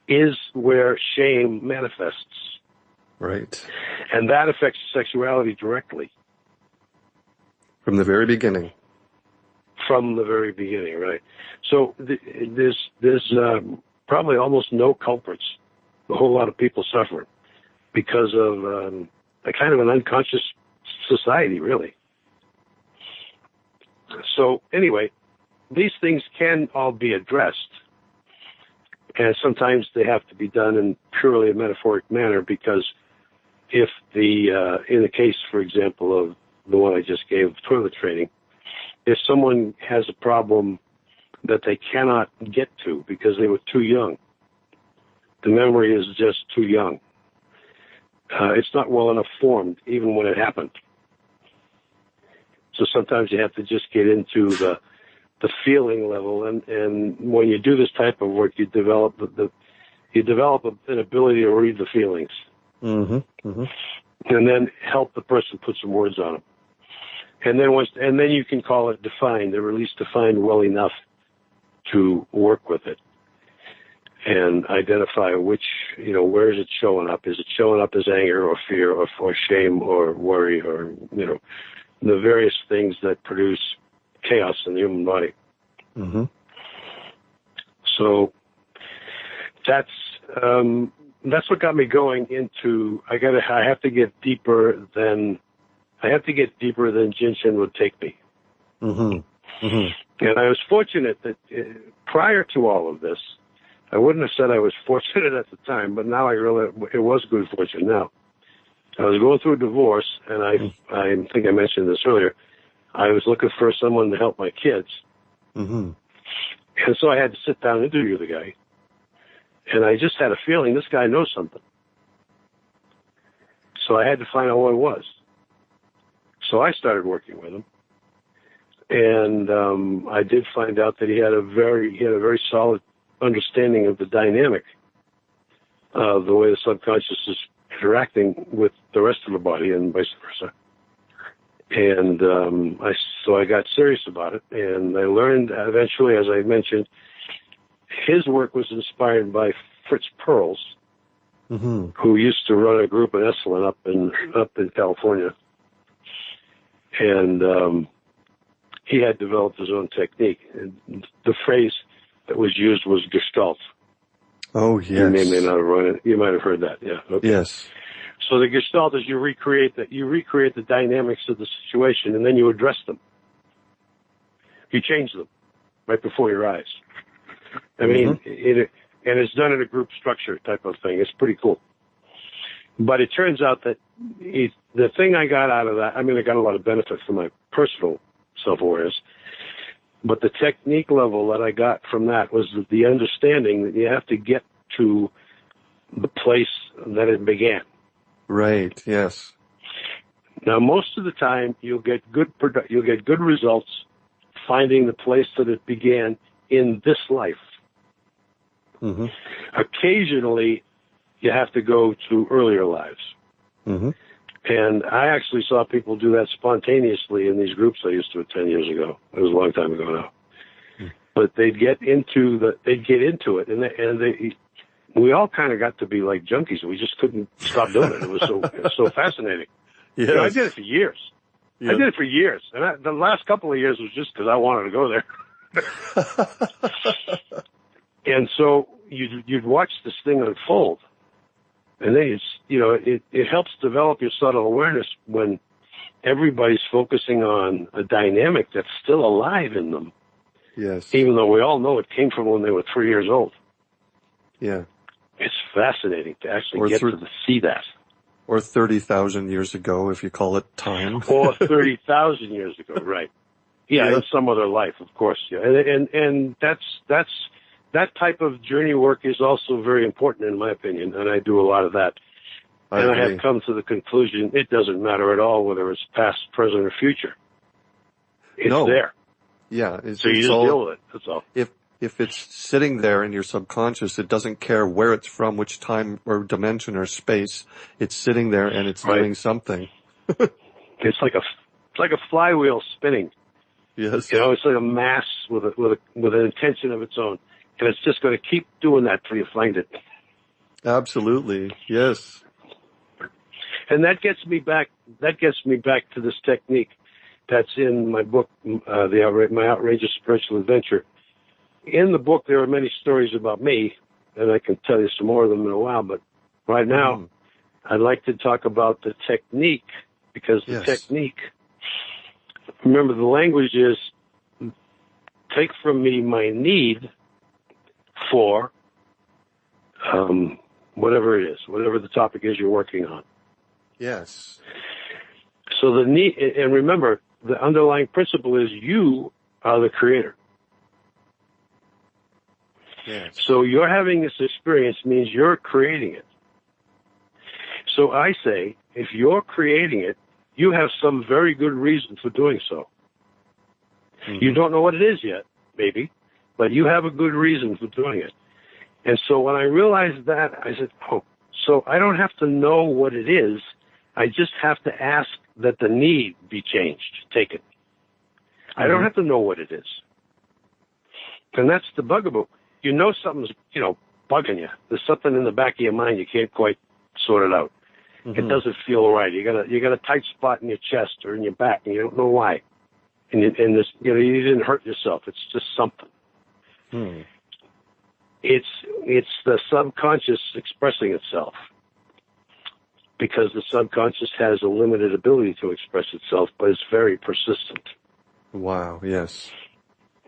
is where shame manifests. Right. And that affects sexuality directly. From the very beginning. From the very beginning, right? So there's probably almost no culprits. A whole lot of people suffer because of a kind of an unconscious society, really. So anyway, these things can all be addressed, and sometimes they have to be done in purely a metaphoric manner, because if in the case, for example, of the one I just gave, toilet training, if someone has a problem that they cannot get to because they were too young, the memory is just too young. It's not well enough formed, even when it happened. So sometimes you have to just get into the feeling level, and when you do this type of work, you develop an ability to read the feelings, Mm-hmm. Mm-hmm. and then help the person put some words on them. And then you can call it defined, or at least defined well enough to work with it and identify where is it showing up? Is it showing up as anger or fear or shame or worry or, the various things that produce chaos in the human body? Mm-hmm. So that's what got me going into, I have to get deeper than Jinshin would take me. Mm-hmm. Mm-hmm. And I was fortunate that prior to all of this, I wouldn't have said I was fortunate at the time, but now I realize it was good fortune now. I was going through a divorce, and I think I mentioned this earlier. I was looking for someone to help my kids. Mm-hmm. And so I had to sit down and interview the guy. And I just had a feeling this guy knows something. So I had to find out what it was. So I started working with him. And I did find out that he had a very solid understanding of the dynamic of the way the subconscious is interacting with the rest of the body and vice versa. And so I got serious about it, and I learned eventually, as I mentioned, his work was inspired by Fritz Perls, Mm-hmm. who used to run a group in Esalen up in California. And he had developed his own technique. And the phrase that was used was Gestalt. Oh, yes. You may not have run it. You might have heard that, yeah. Okay. Yes. So the Gestalt is you recreate the dynamics of the situation, and then you address them. You change them right before your eyes. I mean, and it's done in a group structure type of thing. It's pretty cool. But it turns out that the thing I got out of that, I got a lot of benefit from my personal self-awareness, but the technique level that I got from that was the understanding that you have to get to the place that it began. Right. Yes. Now, most of the time, you'll get good results finding the place that it began in this life. Mm-hmm. Occasionally, you have to go to earlier lives. Mm-hmm. And I actually saw people do that spontaneously in these groups I used to attend years ago. It was a long time ago now. Mm. But they'd get into it, and we all kind of got to be like junkies. We just couldn't stop doing it. It was so fascinating. Yes. I did it for years. Yep. I did it for years. And the last couple of years was just because I wanted to go there. And so you'd watch this thing unfold. And then it helps develop your subtle awareness when everybody's focusing on a dynamic that's still alive in them. Yes. Even though we all know it came from when they were 3 years old. Yeah. It's fascinating to actually get to see that. Or 30,000 years ago, if you call it time. Or 30,000 years ago, right. Yeah, in some other life, of course. Yeah. And that type of journey work is also very important in my opinion, and I do a lot of that. I have come to the conclusion it doesn't matter at all whether it's past, present, or future. It's there. Yeah. So you just deal with it. That's all. If it's sitting there in your subconscious, it doesn't care where it's from, which time or dimension or space. It's sitting there and it's doing something. It's like a flywheel spinning. Yes. You know, it's like a mass with an intention of its own, and it's just going to keep doing that till you find it. Absolutely. Yes. And that gets me back to this technique that's in my book, My Outrageous Spiritual Adventure. In the book, there are many stories about me, and I can tell you some more of them in a while, but right now, I'd like to talk about the technique, because the technique, remember, the language is take from me my need for whatever it is, whatever the topic is you're working on. Yes. So the need, and remember, the underlying principle is you are the creator. Yes. So you're having this experience means you're creating it. So I say, if you're creating it, you have some very good reason for doing so. Mm-hmm. You don't know what it is yet, maybe, but you have a good reason for doing it. And so when I realized that, I said, oh, so I don't have to know what it is. I just have to ask that the need be changed, taken. I don't have to know what it is. And that's the bugaboo. You know something's, bugging you. There's something in the back of your mind you can't quite sort it out. Mm-hmm. It doesn't feel right. You got a tight spot in your chest or in your back, and you don't know why. And you didn't hurt yourself. It's just something. Hmm. It's the subconscious expressing itself, because the subconscious has a limited ability to express itself, but it's very persistent. Wow. Yes.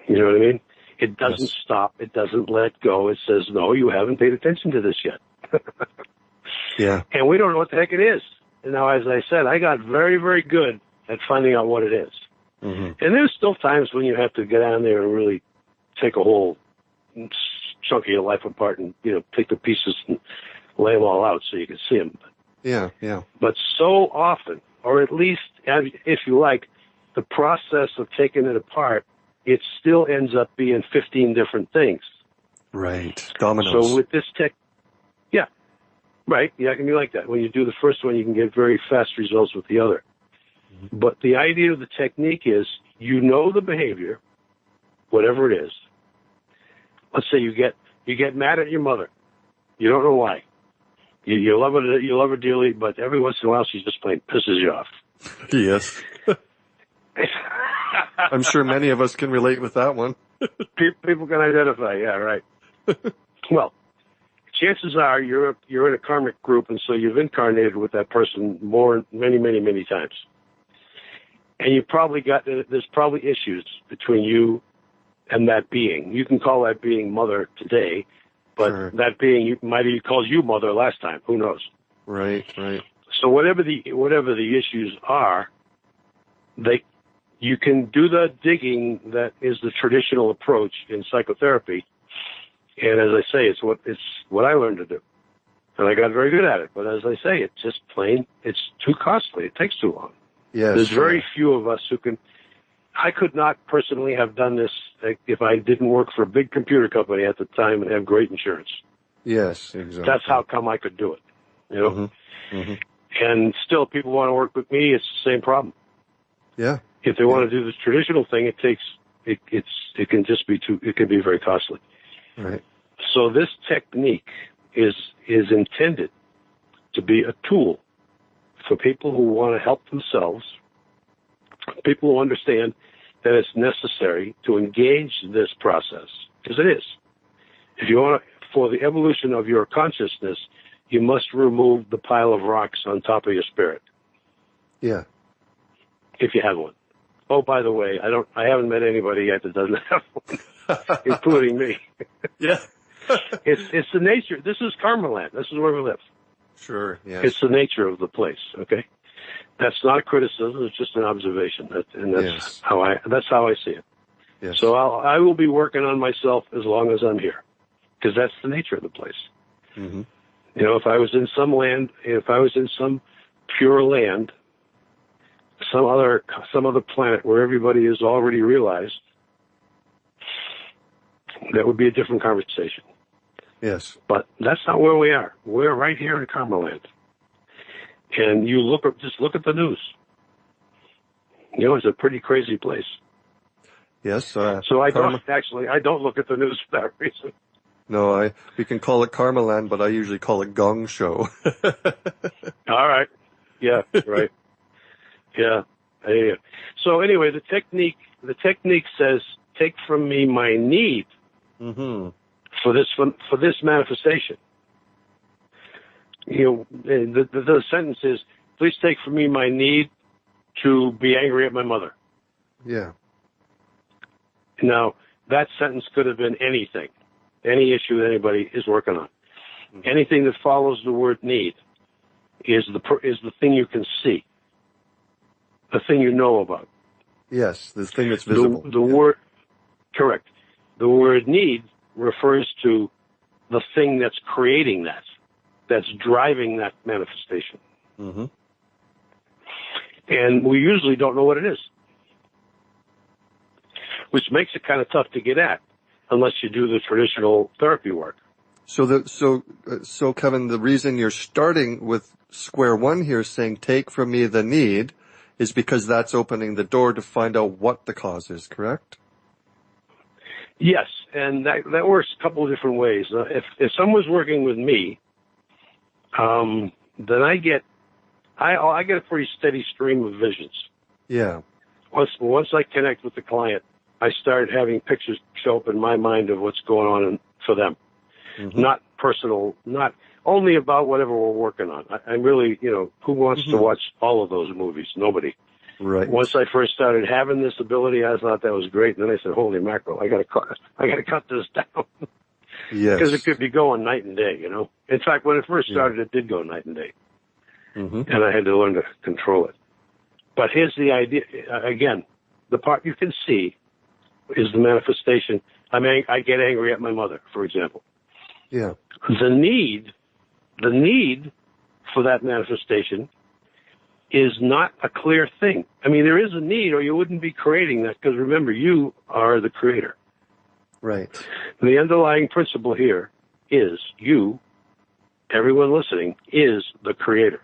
You know what I mean? It doesn't stop. It doesn't let go. It says, no, you haven't paid attention to this yet. Yeah. And we don't know what the heck it is. And now, as I said, I got very, very good at finding out what it is. Mm-hmm. And there's still times when you have to get down there and really take a whole chunk of your life apart and, take the pieces and lay them all out so you can see them. Yeah. But so often, or at least, if you like, the process of taking it apart, it still ends up being 15 different things. Right. Dominoes. So with this right, yeah, it can be like that. When you do the first one, you can get very fast results with the other. Mm-hmm. But the idea of the technique is, the behavior, whatever it is. Let's say you get mad at your mother. You don't know why. You love her dearly, but every once in a while she just plain pisses you off. Yes. I'm sure many of us can relate with that one. People can identify. Yeah, right. Well, chances are you're in a karmic group, and so you've incarnated with that person many, many, many times. And there's probably issues between you and that being. You can call that being mother today, but that being might have called you mother last time. Who knows? Right. So whatever the issues are, you can do the digging that is the traditional approach in psychotherapy. And as I say, it's what I learned to do. And I got very good at it. But as I say, it's just it's too costly. It takes too long. Yes. There's very few of us who can. I could not personally have done this if I didn't work for a big computer company at the time and have great insurance. Yes, exactly. That's how come I could do it. Mm-hmm. Mm-hmm. And still, people want to work with me. It's the same problem. Yeah. If they want to do this traditional thing, it can just be it can be very costly. Right. So this technique is intended to be a tool for people who want to help themselves, people who understand that it's necessary to engage this process, because it is. If you want for the evolution of your consciousness, you must remove the pile of rocks on top of your spirit. Yeah. If you have one. Oh, by the way, I haven't met anybody yet that doesn't have one, including me. Yeah. It's the nature. This is Karma Land. This is where we live. Sure. Yes. It's the nature of the place. Okay. That's not a criticism. It's just an observation. That's how I see it. Yes. So I will be working on myself as long as I'm here, because that's the nature of the place. Mm-hmm. If I was in some pure land, some other planet where everybody is already realized, that would be a different conversation. Yes. But that's not where we are. We're right here in Karma Land. And you just look at the news. You know, it's a pretty crazy place. Yes. So I don't look at the news for that reason. No, we can call it Karma Land, but I usually call it Gong Show. All right. Yeah, right. Yeah. So anyway, the technique says, take from me my need for this manifestation. You know, the sentence is, please take from me my need to be angry at my mother. Yeah. Now, that sentence could have been anything, any issue that anybody is working on. Mm-hmm. Anything that follows the word need is the thing you can see, the thing you know about. Yes, the thing that's visible. The word, correct. The word need refers to the thing that's creating that's driving that manifestation. Mm-hmm. And we usually don't know what it is, which makes it kind of tough to get at unless you do the traditional therapy work. So Kevin, the reason you're starting with square one here saying take from me the need is because that's opening the door to find out what the cause is, correct? Yes, and that works a couple of different ways. If someone's working with me, then I get a pretty steady stream of visions. Yeah. Once I connect with the client, I start having pictures show up in my mind of what's going on for them. Mm-hmm. Not personal, not only about whatever we're working on. I really, who wants to watch all of those movies? Nobody. Right. Once I first started having this ability, I thought that was great. And then I said, holy mackerel, I gotta cut this down. Yes. Because it could be going night and day, In fact, when it first started, it did go night and day. Mm-hmm. And I had to learn to control it. But here's the idea. Again, the part you can see is the manifestation. I get angry at my mother, for example. Yeah. The need for that manifestation is not a clear thing. There is a need, or you wouldn't be creating that, because remember, you are the creator. Right. The underlying principle here is you, everyone listening, is the creator.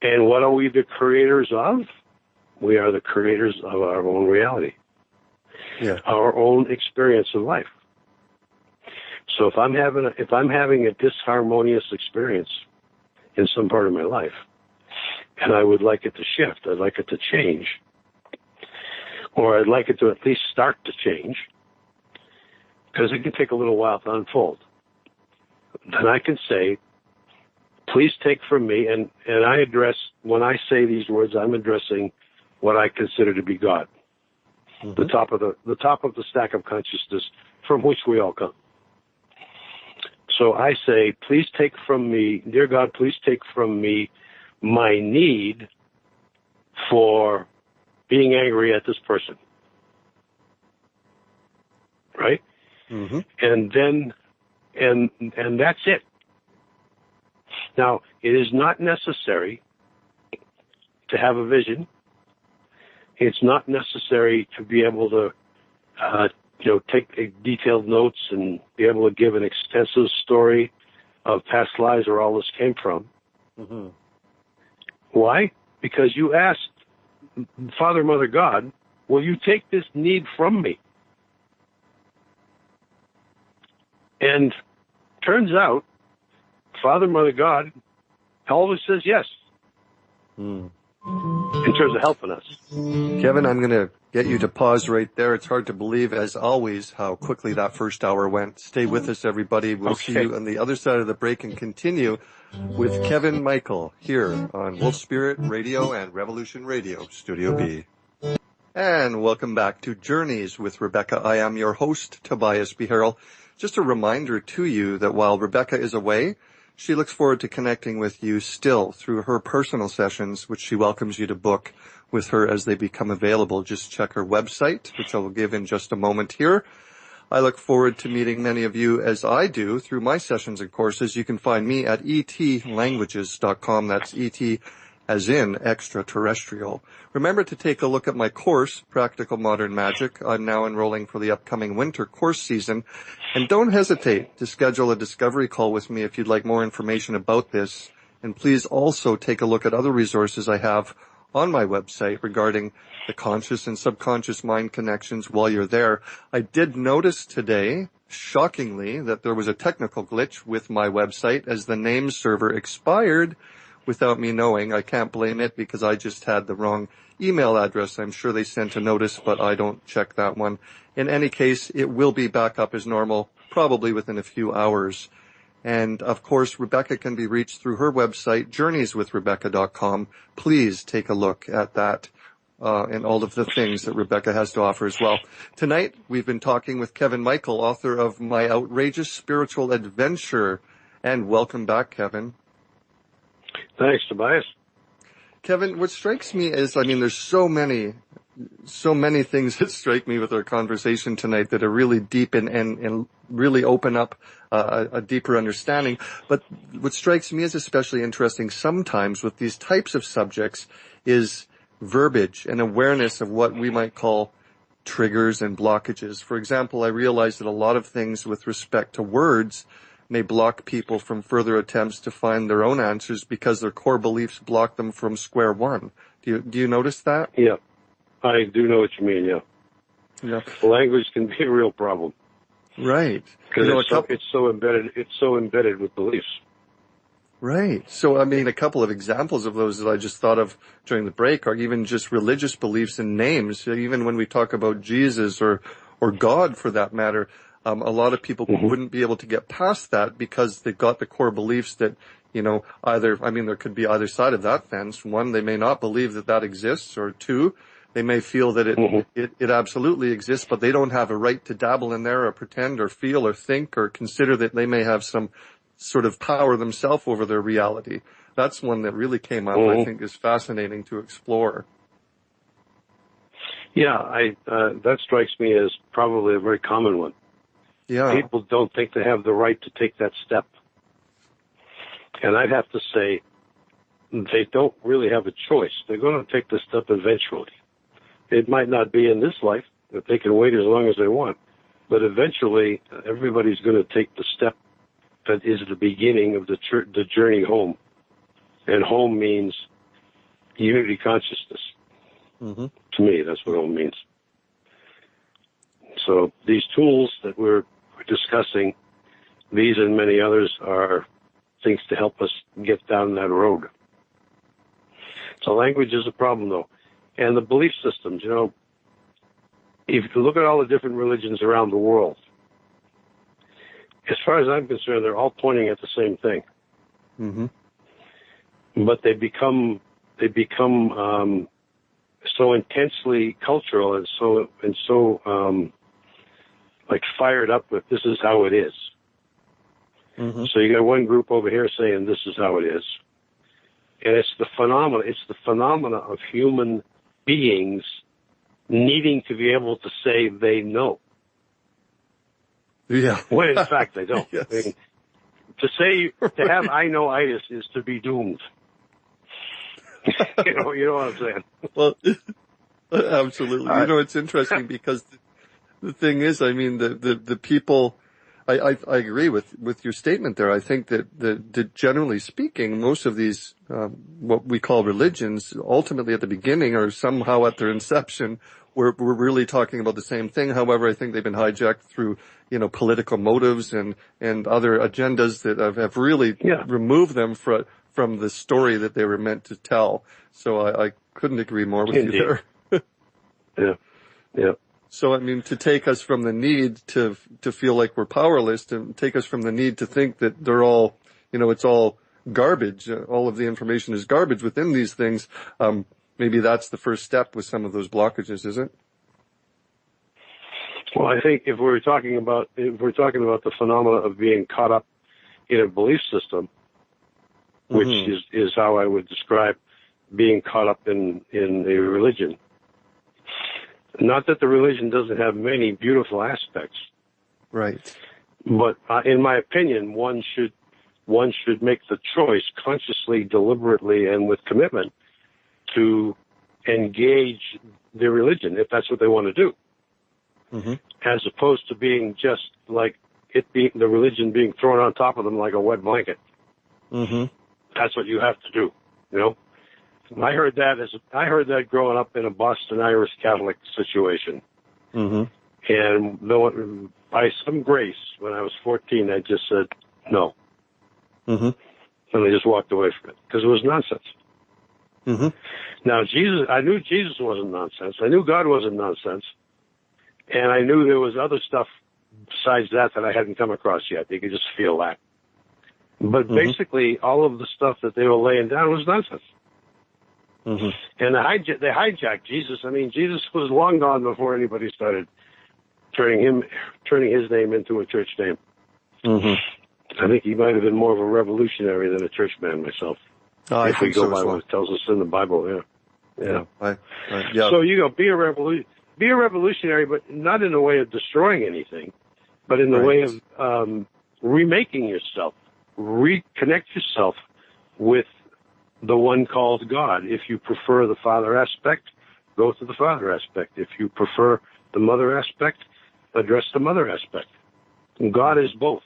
And what are we the creators of? We are the creators of our own reality. Yeah. Our own experience of life. So if I'm having a disharmonious experience in some part of my life, and I would like it to shift, I'd like it to change, or I'd like it to at least start to change, because it can take a little while to unfold, then I can say, please take from me, and I address, when I say these words, I'm addressing what I consider to be God. Mm-hmm. The top of the stack of consciousness from which we all come. So I say, please take from me, dear God, please take from me my need for being angry at this person. Right? Mm-hmm. And then, and that's it. Now, it is not necessary to have a vision. It's not necessary to be able to, take detailed notes and be able to give an extensive story of past lives where all this came from. Mm-hmm. Why? Because you asked Father, Mother, God, will you take this need from me? And turns out, Father, Mother, God always says yes. Mm. In terms of helping us. Kevin, I'm going to get you to pause right there. It's hard to believe, as always, how quickly that first hour went. Stay with us, everybody. We'll see you on the other side of the break and continue with Kevin Michael here on Wolf Spirit Radio and Revolution Radio, Studio B. And welcome back to Journeys with Rebecca. I am your host, Tobias B. Harrell. Just a reminder to you that while Rebecca is away, she looks forward to connecting with you still through her personal sessions, which she welcomes you to book with her as they become available. Just check her website, which I will give in just a moment here. I look forward to meeting many of you as I do through my sessions and courses. You can find me at etlanguages.com. That's as in extraterrestrial. Remember to take a look at my course, Practical Modern Magic. I'm now enrolling for the upcoming winter course season. And don't hesitate to schedule a discovery call with me if you'd like more information about this. And please also take a look at other resources I have on my website regarding the conscious and subconscious mind connections while you're there. I did notice today, shockingly, that there was a technical glitch with my website as the name server expired without me knowing. I can't blame it because I just had the wrong email address. I'm sure they sent a notice, but I don't check that one. In any case, it will be back up as normal, probably within a few hours. And of course, Rebecca can be reached through her website, journeyswithrebecca.com. Please take a look at that and all of the things that Rebecca has to offer as well. Tonight, we've been talking with Kevin Michael, author of My Outrageous Spiritual Adventure. And welcome back, Kevin. Thanks, Tobias. Kevin, what strikes me is, there's so many things that strike me with our conversation tonight that are really deep and really open up a deeper understanding. But what strikes me as especially interesting sometimes with these types of subjects is verbiage and awareness of what we might call triggers and blockages. For example, I realize that a lot of things with respect to words may block people from further attempts to find their own answers because their core beliefs block them from square one. Do you notice that? Yeah, I do know what you mean, yeah. Yeah. Language can be a real problem. Right. Because it's so embedded with beliefs. Right. So, a couple of examples of those that I just thought of during the break are even just religious beliefs and names. Even when we talk about Jesus or God for that matter, a lot of people wouldn't be able to get past that because they've got the core beliefs that, there could be either side of that fence. One, they may not believe that exists, or two, they may feel that it absolutely exists, but they don't have a right to dabble in there or pretend or feel or think or consider that they may have some sort of power themselves over their reality. That's one that really came up, I think, is fascinating to explore. Yeah, that strikes me as probably a very common one. Yeah. People don't think they have the right to take that step. And I'd have to say they don't really have a choice. They're going to take the step eventually. It might not be in this life, but they can wait as long as they want. But eventually, everybody's going to take the step that is the beginning of the journey home. And home means unity consciousness. To me, that's what home means. So these tools that we're discussing, these and many others, are things to help us get down that road. So language is a problem, though. And the belief systems, if you look at all the different religions around the world, as far as I'm concerned, they're all pointing at the same thing. But they become so intensely cultural and so fired up with this is how it is. So you got one group over here saying this is how it is, and it's the phenomena of human beings needing to be able to say they know. Yeah. When in fact they don't. Yes. To have I know-itis is to be doomed. you know what I'm saying? Well, absolutely. It's interesting because the thing is, the people, I agree with your statement there. I think that generally speaking, most of these, what we call religions, ultimately at the beginning or somehow at their inception, we're really talking about the same thing. However, I think they've been hijacked through, political motives and other agendas that have really removed them from the story that they were meant to tell. So I couldn't agree more with you there. Yeah. So, to take us from the need to feel like we're powerless, to take us from the need to think that they're all, it's all garbage, all of the information is garbage within these things, maybe that's the first step with some of those blockages, is it? Well, I think if we're talking about the phenomena of being caught up in a belief system, which is how I would describe being caught up in a religion. Not that the religion doesn't have many beautiful aspects. Right. But in my opinion, one should one should make the choice consciously, deliberately, and with commitment to engage their religion, if that's what they want to do, as opposed to being just like the religion being thrown on top of them like a wet blanket. That's what you have to do, you know. I heard that growing up in a Boston Irish Catholic situation, and by some grace, when I was 14, I just said no, and I just walked away from it because it was nonsense. Now, I knew Jesus wasn't nonsense. I knew God wasn't nonsense. And I knew there was other stuff besides that I hadn't come across yet. You could just feel that. But basically, all of the stuff that they were laying down was nonsense. And they hijacked Jesus. I mean, Jesus was long gone before anybody started turning his name into a church name. I think he might have been more of a revolutionary than a church man myself. If we go by what it tells us in the Bible, yeah. So be a revolutionary, but not in the way of destroying anything, but in the way of remaking yourself, reconnect yourself with the one called God. If you prefer the father aspect, go to the father aspect. If you prefer the mother aspect, address the mother aspect. And God is both,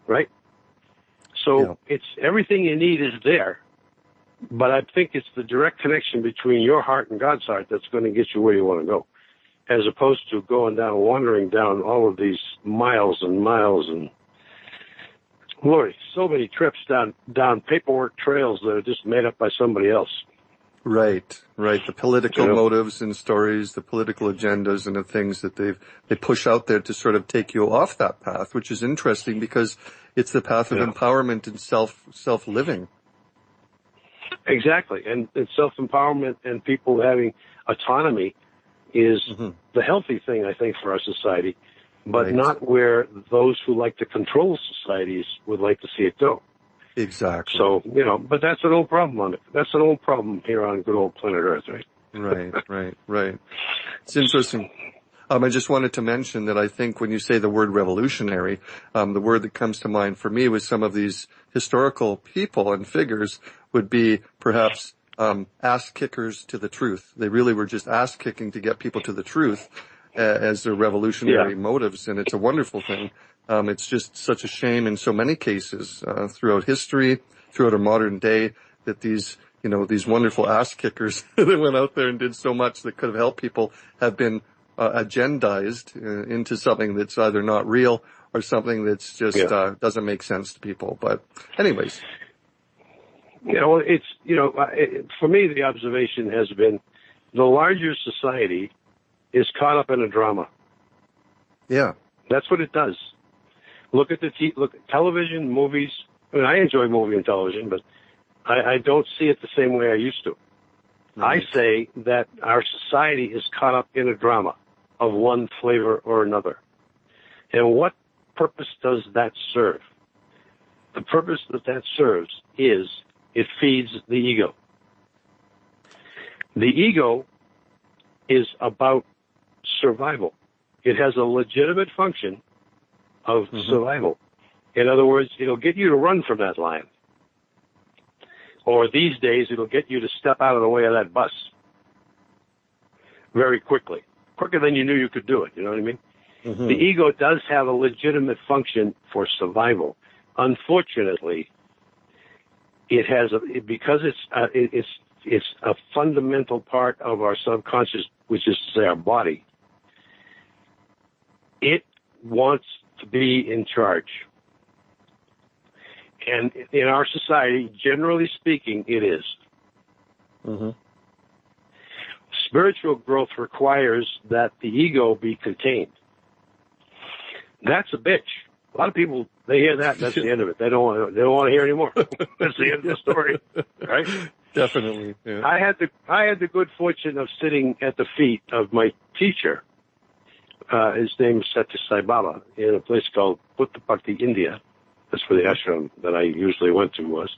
right? So it's everything you need is there. But I think it's the direct connection between your heart and God's heart that's going to get you where you want to go, as opposed to wandering down all of these miles and miles and, Lord, so many trips down paperwork trails that are just made up by somebody else. Right. The political motives and stories, the political agendas and the things that they push out there to sort of take you off that path, which is interesting because it's the path of empowerment and self-living. Exactly. And self-empowerment and people having autonomy is the healthy thing, I think, for our society, but not where those who like to control societies would like to see it go. Exactly. So, but that's an old problem That's an old problem here on good old planet Earth, right? Right. It's interesting. I just wanted to mention that I think when you say the word revolutionary, the word that comes to mind for me with some of these historical people and figures would be perhaps ass kickers to the truth. They really were just ass kicking to get people to the truth as their revolutionary motives, and it's a wonderful thing. It's just such a shame in so many cases throughout history, throughout our modern day, that these wonderful ass kickers that went out there and did so much that could have helped people have been agendized into something that's either not real or something that's just doesn't make sense to people. But anyways. For me, the observation has been the larger society is caught up in a drama. Yeah. That's what it does. Look at television, movies. I mean, I enjoy movie and television, but I don't see it the same way I used to. Right. I say that our society is caught up in a drama of one flavor or another. And what purpose does that serve? The purpose that serves is it feeds the ego. The ego is about survival. It has a legitimate function of survival. In other words, it'll get you to run from that lion. Or these days, it'll get you to step out of the way of that bus very quickly. Quicker than you knew you could do it, you know what I mean? The ego does have a legitimate function for survival. Unfortunately, it has because it's a fundamental part of our subconscious, which is to say our body. It wants to be in charge. And in our society, generally speaking, it is. Spiritual growth requires that the ego be contained. That's a bitch. A lot of people, they hear that, and that's the end of it. They don't want to hear anymore. That's the end of the story, right? Definitely. Yeah. I had the good fortune of sitting at the feet of my teacher. His name is Satya Sai Baba, in a place called Puttaparthi, India. That's where the ashram that I usually went to was.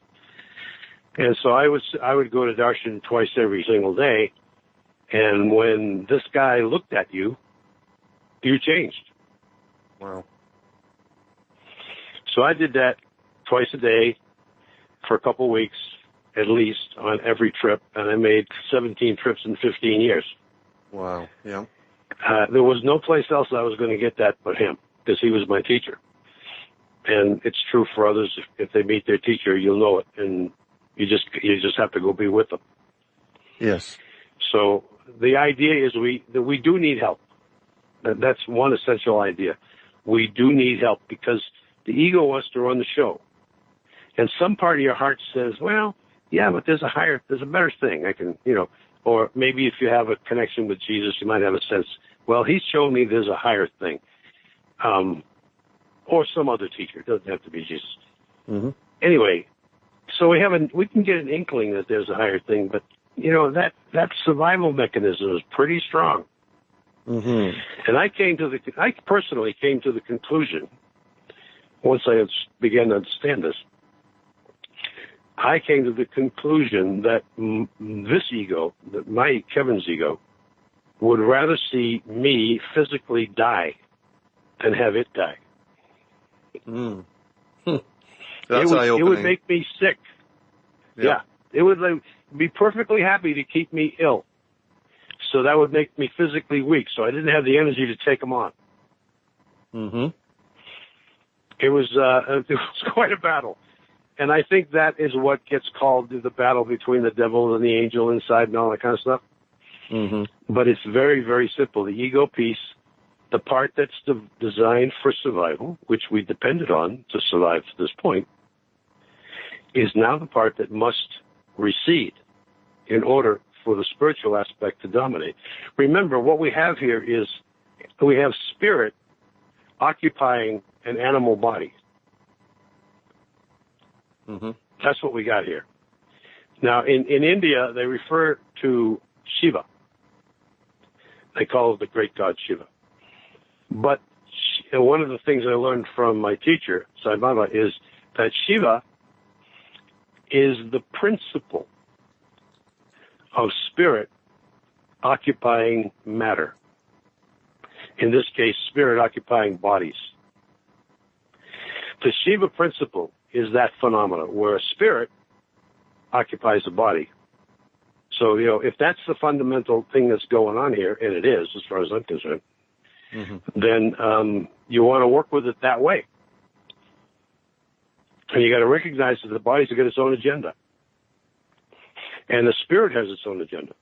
And so I would go to darshan twice every single day. And when this guy looked at you, you changed. Wow. So I did that twice a day for a couple of weeks at least on every trip, and I made 17 trips in 15 years. Wow. Yeah. There was no place else I was going to get that but him, because he was my teacher. And it's true for others. If they meet their teacher, you'll know it, and you just have to go be with them. Yes. So the idea is that we do need help. That's one essential idea. We do need help because the ego wants to run the show. And some part of your heart says, well, yeah, but there's a better thing. I can, or maybe if you have a connection with Jesus, you might have a sense, well, he's shown me there's a higher thing. Or some other teacher. It doesn't have to be Jesus. Mm-hmm. Anyway, so we can get an inkling that there's a higher thing, but that survival mechanism is pretty strong. Mm-hmm. And I personally came to the conclusion, once I began to understand this, I came to the conclusion that this ego, that my Kevin's ego, would rather see me physically die than have it die. Mm. That's eye-opening. It would make me sick. Yeah. It would be perfectly happy to keep me ill. So that would make me physically weak. So I didn't have the energy to take them on. Mm-hmm. It was quite a battle. And I think that is what gets called the battle between the devil and the angel inside and all that kind of stuff. Mm-hmm. But it's very, very simple. The ego piece, the part that's designed for survival, which we depended on to survive to this point, is now the part that must recede in order for the spiritual aspect to dominate. Remember, what we have here is we have spirit occupying an animal body. Mm-hmm. That's what we got here. Now, in India, they refer to Shiva. They call it the great god Shiva. But one of the things I learned from my teacher, Sai Baba, is that Shiva is the principle of spirit occupying matter. In this case, spirit occupying bodies. The Shiva principle is that phenomena where a spirit occupies a body. So, if that's the fundamental thing that's going on here, and it is, as far as I'm concerned, mm-hmm. then you want to work with it that way. And you got to recognize that the body's got its own agenda. And the spirit has its own agenda.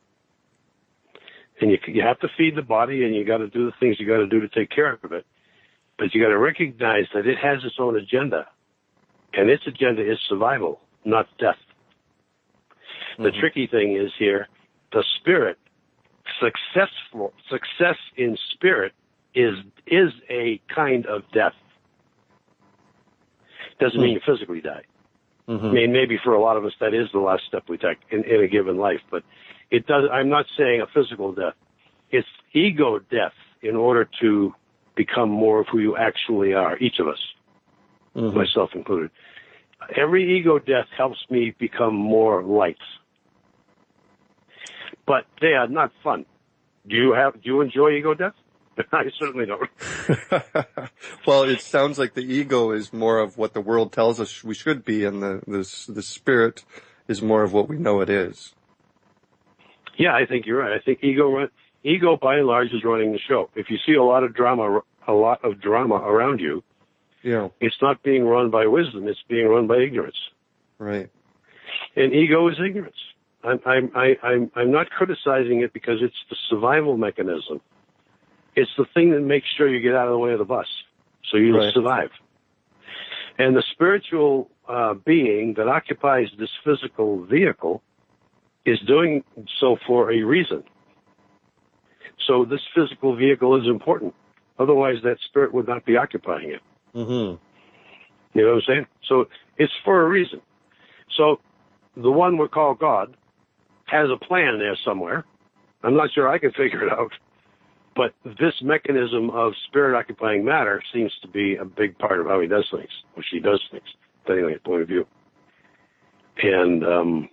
And you have to feed the body, and you got to do the things you got to do to take care of it. But you got to recognize that it has its own agenda. And its agenda is survival, not death. Mm-hmm. The tricky thing is here, the spirit, success in spirit is a kind of death. Doesn't mean you physically die. Mm-hmm. I mean, maybe for a lot of us that is the last step we take in a given life, but it does. I'm not saying a physical death. It's ego death in order to become more of who you actually are, each of us, mm-hmm. myself included. Every ego death helps me become more light. But they are not fun. Do you enjoy ego death? I certainly don't. Well, it sounds like the ego is more of what the world tells us we should be, and the spirit is more of what we know it is. Yeah, I think you're right. I think ego by and large is running the show. If you see a lot of drama around you, it's not being run by wisdom. It's being run by ignorance. Right. And ego is ignorance. I'm not criticizing it because it's the survival mechanism. It's the thing that makes sure you get out of the way of the bus, so you'll survive. And the spiritual being that occupies this physical vehicle is doing so for a reason. So this physical vehicle is important. Otherwise, that spirit would not be occupying it. Mm-hmm. You know what I'm saying? So it's for a reason. So the one we call God has a plan there somewhere. I'm not sure I can figure it out. But this mechanism of spirit occupying matter seems to be a big part of how he does things, or she does things, depending on your point of view. And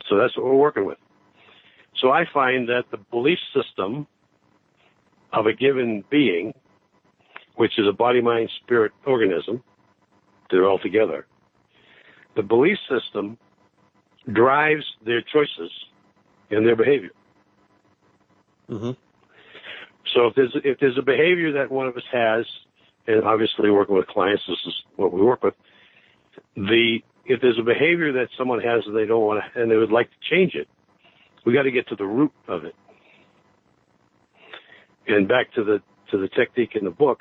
so that's what we're working with. So I find that the belief system of a given being, which is a body, mind, spirit organism, they're all together, The belief system drives their choices and their behavior. Mm-hmm. So if there's a behavior that one of us has, and obviously working with clients, this is what we work with. If there's a behavior that someone has and they don't want to, and they would like to change it, we got to get to the root of it. And back to the technique in the book.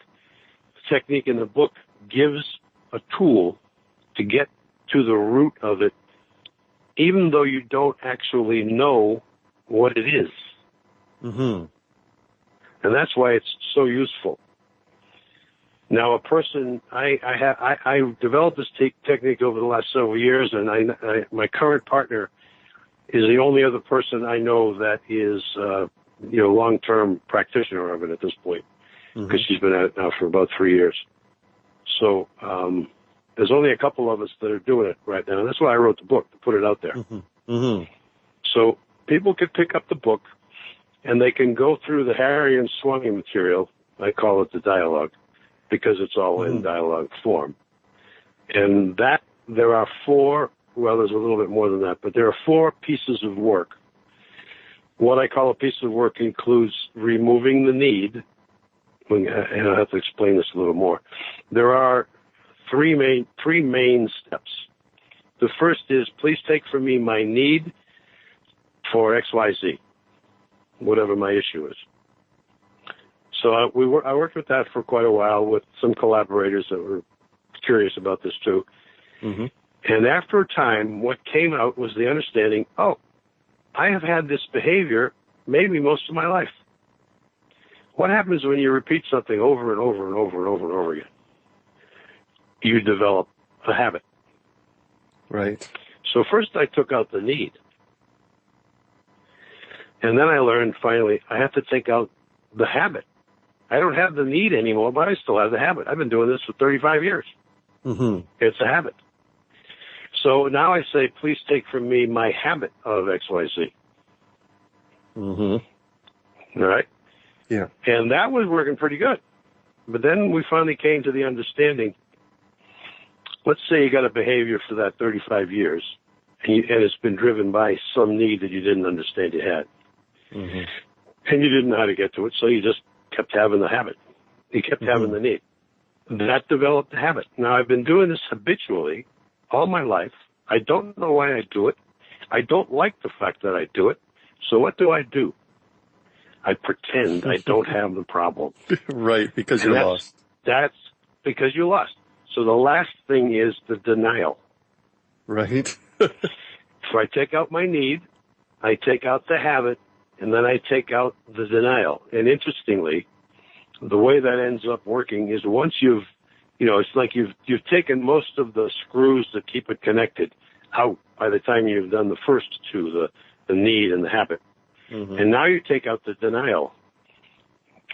The technique in the book gives a tool to get to the root of it, even though you don't actually know what it is. Mm-hmm. And that's why it's so useful. Now, a person, I developed this technique over the last several years, and my current partner is the only other person I know that is, long-term practitioner of it at this point, because she's been at it now for about 3 years. So there's only a couple of us that are doing it right now, and that's why I wrote the book, to put it out there. Mm-hmm. Mm-hmm. So people could pick up the book, and they can go through the Harry and Swami material. I call it the dialogue, because it's all in dialogue form. And that, there are there's a little bit more than that, but there are 4 pieces of work. What I call a piece of work includes removing the need, and I'll have to explain this a little more. There are three main steps. The first is, please take from me my need for XYZ, whatever my issue is. So I worked with that for quite a while with some collaborators that were curious about this too. Mm-hmm. And after a time, what came out was the understanding, I have had this behavior maybe most of my life. What happens when you repeat something over and over and over and over and over again? You develop a habit. Right. So first I took out the need. And then I learned finally I have to take out the habit. I don't have the need anymore, but I still have the habit. I've been doing this for 35 years. Mm-hmm. It's a habit. So now I say, please take from me my habit of XYZ. Mm-hmm. All right? Yeah. And that was working pretty good. But then we finally came to the understanding, let's say you got a behavior for that 35 years, and it's been driven by some need that you didn't understand you had. Mm-hmm. And you didn't know how to get to it, so you just kept having the habit. You kept having the need. That developed the habit. Now, I've been doing this habitually all my life. I don't know why I do it. I don't like the fact that I do it. So what do? I pretend I don't have the problem. Right, because you're lost. That's because you lost. So the last thing is the denial. Right. So I take out my need, I take out the habit, and then I take out the denial. And interestingly, the way that ends up working is once it's like you've taken most of the screws that keep it connected out by the time you've done the first two, the need and the habit. Mm-hmm. And now you take out the denial.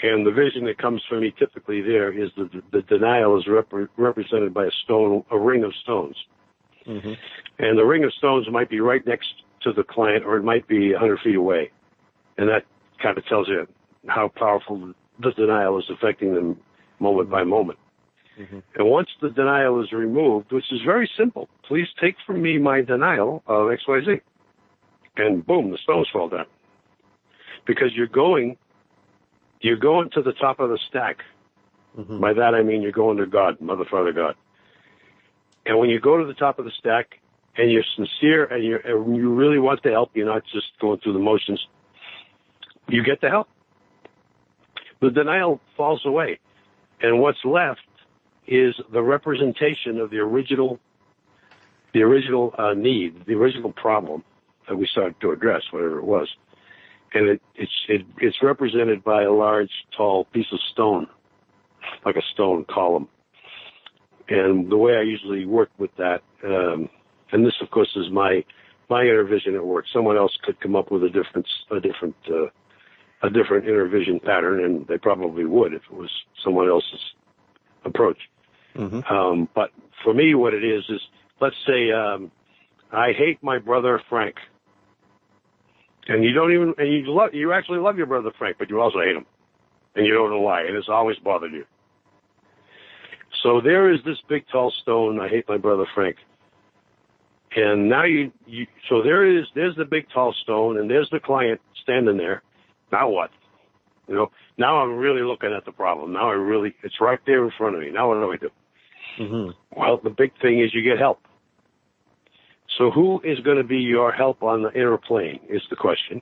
And the vision that comes from me typically there is the denial is represented by a ring of stones. Mm-hmm. And the ring of stones might be right next to the client, or it might be 100 feet away. And that kind of tells you how powerful the denial is affecting them moment by moment. Mm-hmm. And once the denial is removed, which is very simple, please take from me my denial of XYZ. And boom, the stones fall down. Because you're going to the top of the stack. Mm-hmm. By that I mean you're going to God, Mother, Father, God. And when you go to the top of the stack and you're sincere and you really want the help, you're not just going through the motions, you get the help. The denial falls away. And what's left is the representation of the original need, the original problem that we started to address, whatever it was. And it's represented by a large, tall piece of stone, like a stone column. And the way I usually work with that, and this, of course, is my inner vision at work. Someone else could come up with a different inner vision pattern, and they probably would if it was someone else's approach. Mm-hmm. But for me, what it is let's say I hate my brother Frank. And you actually love your brother Frank, but you also hate him. And you don't know why, and it's always bothered you. So there is this big tall stone, I hate my brother Frank. And now so there's the big tall stone, and there's the client standing there. Now what? Now I'm really looking at the problem. Now it's right there in front of me. Now what do I do? Mm-hmm. Well, the big thing is you get help. So who is going to be your help on the inner plane is the question.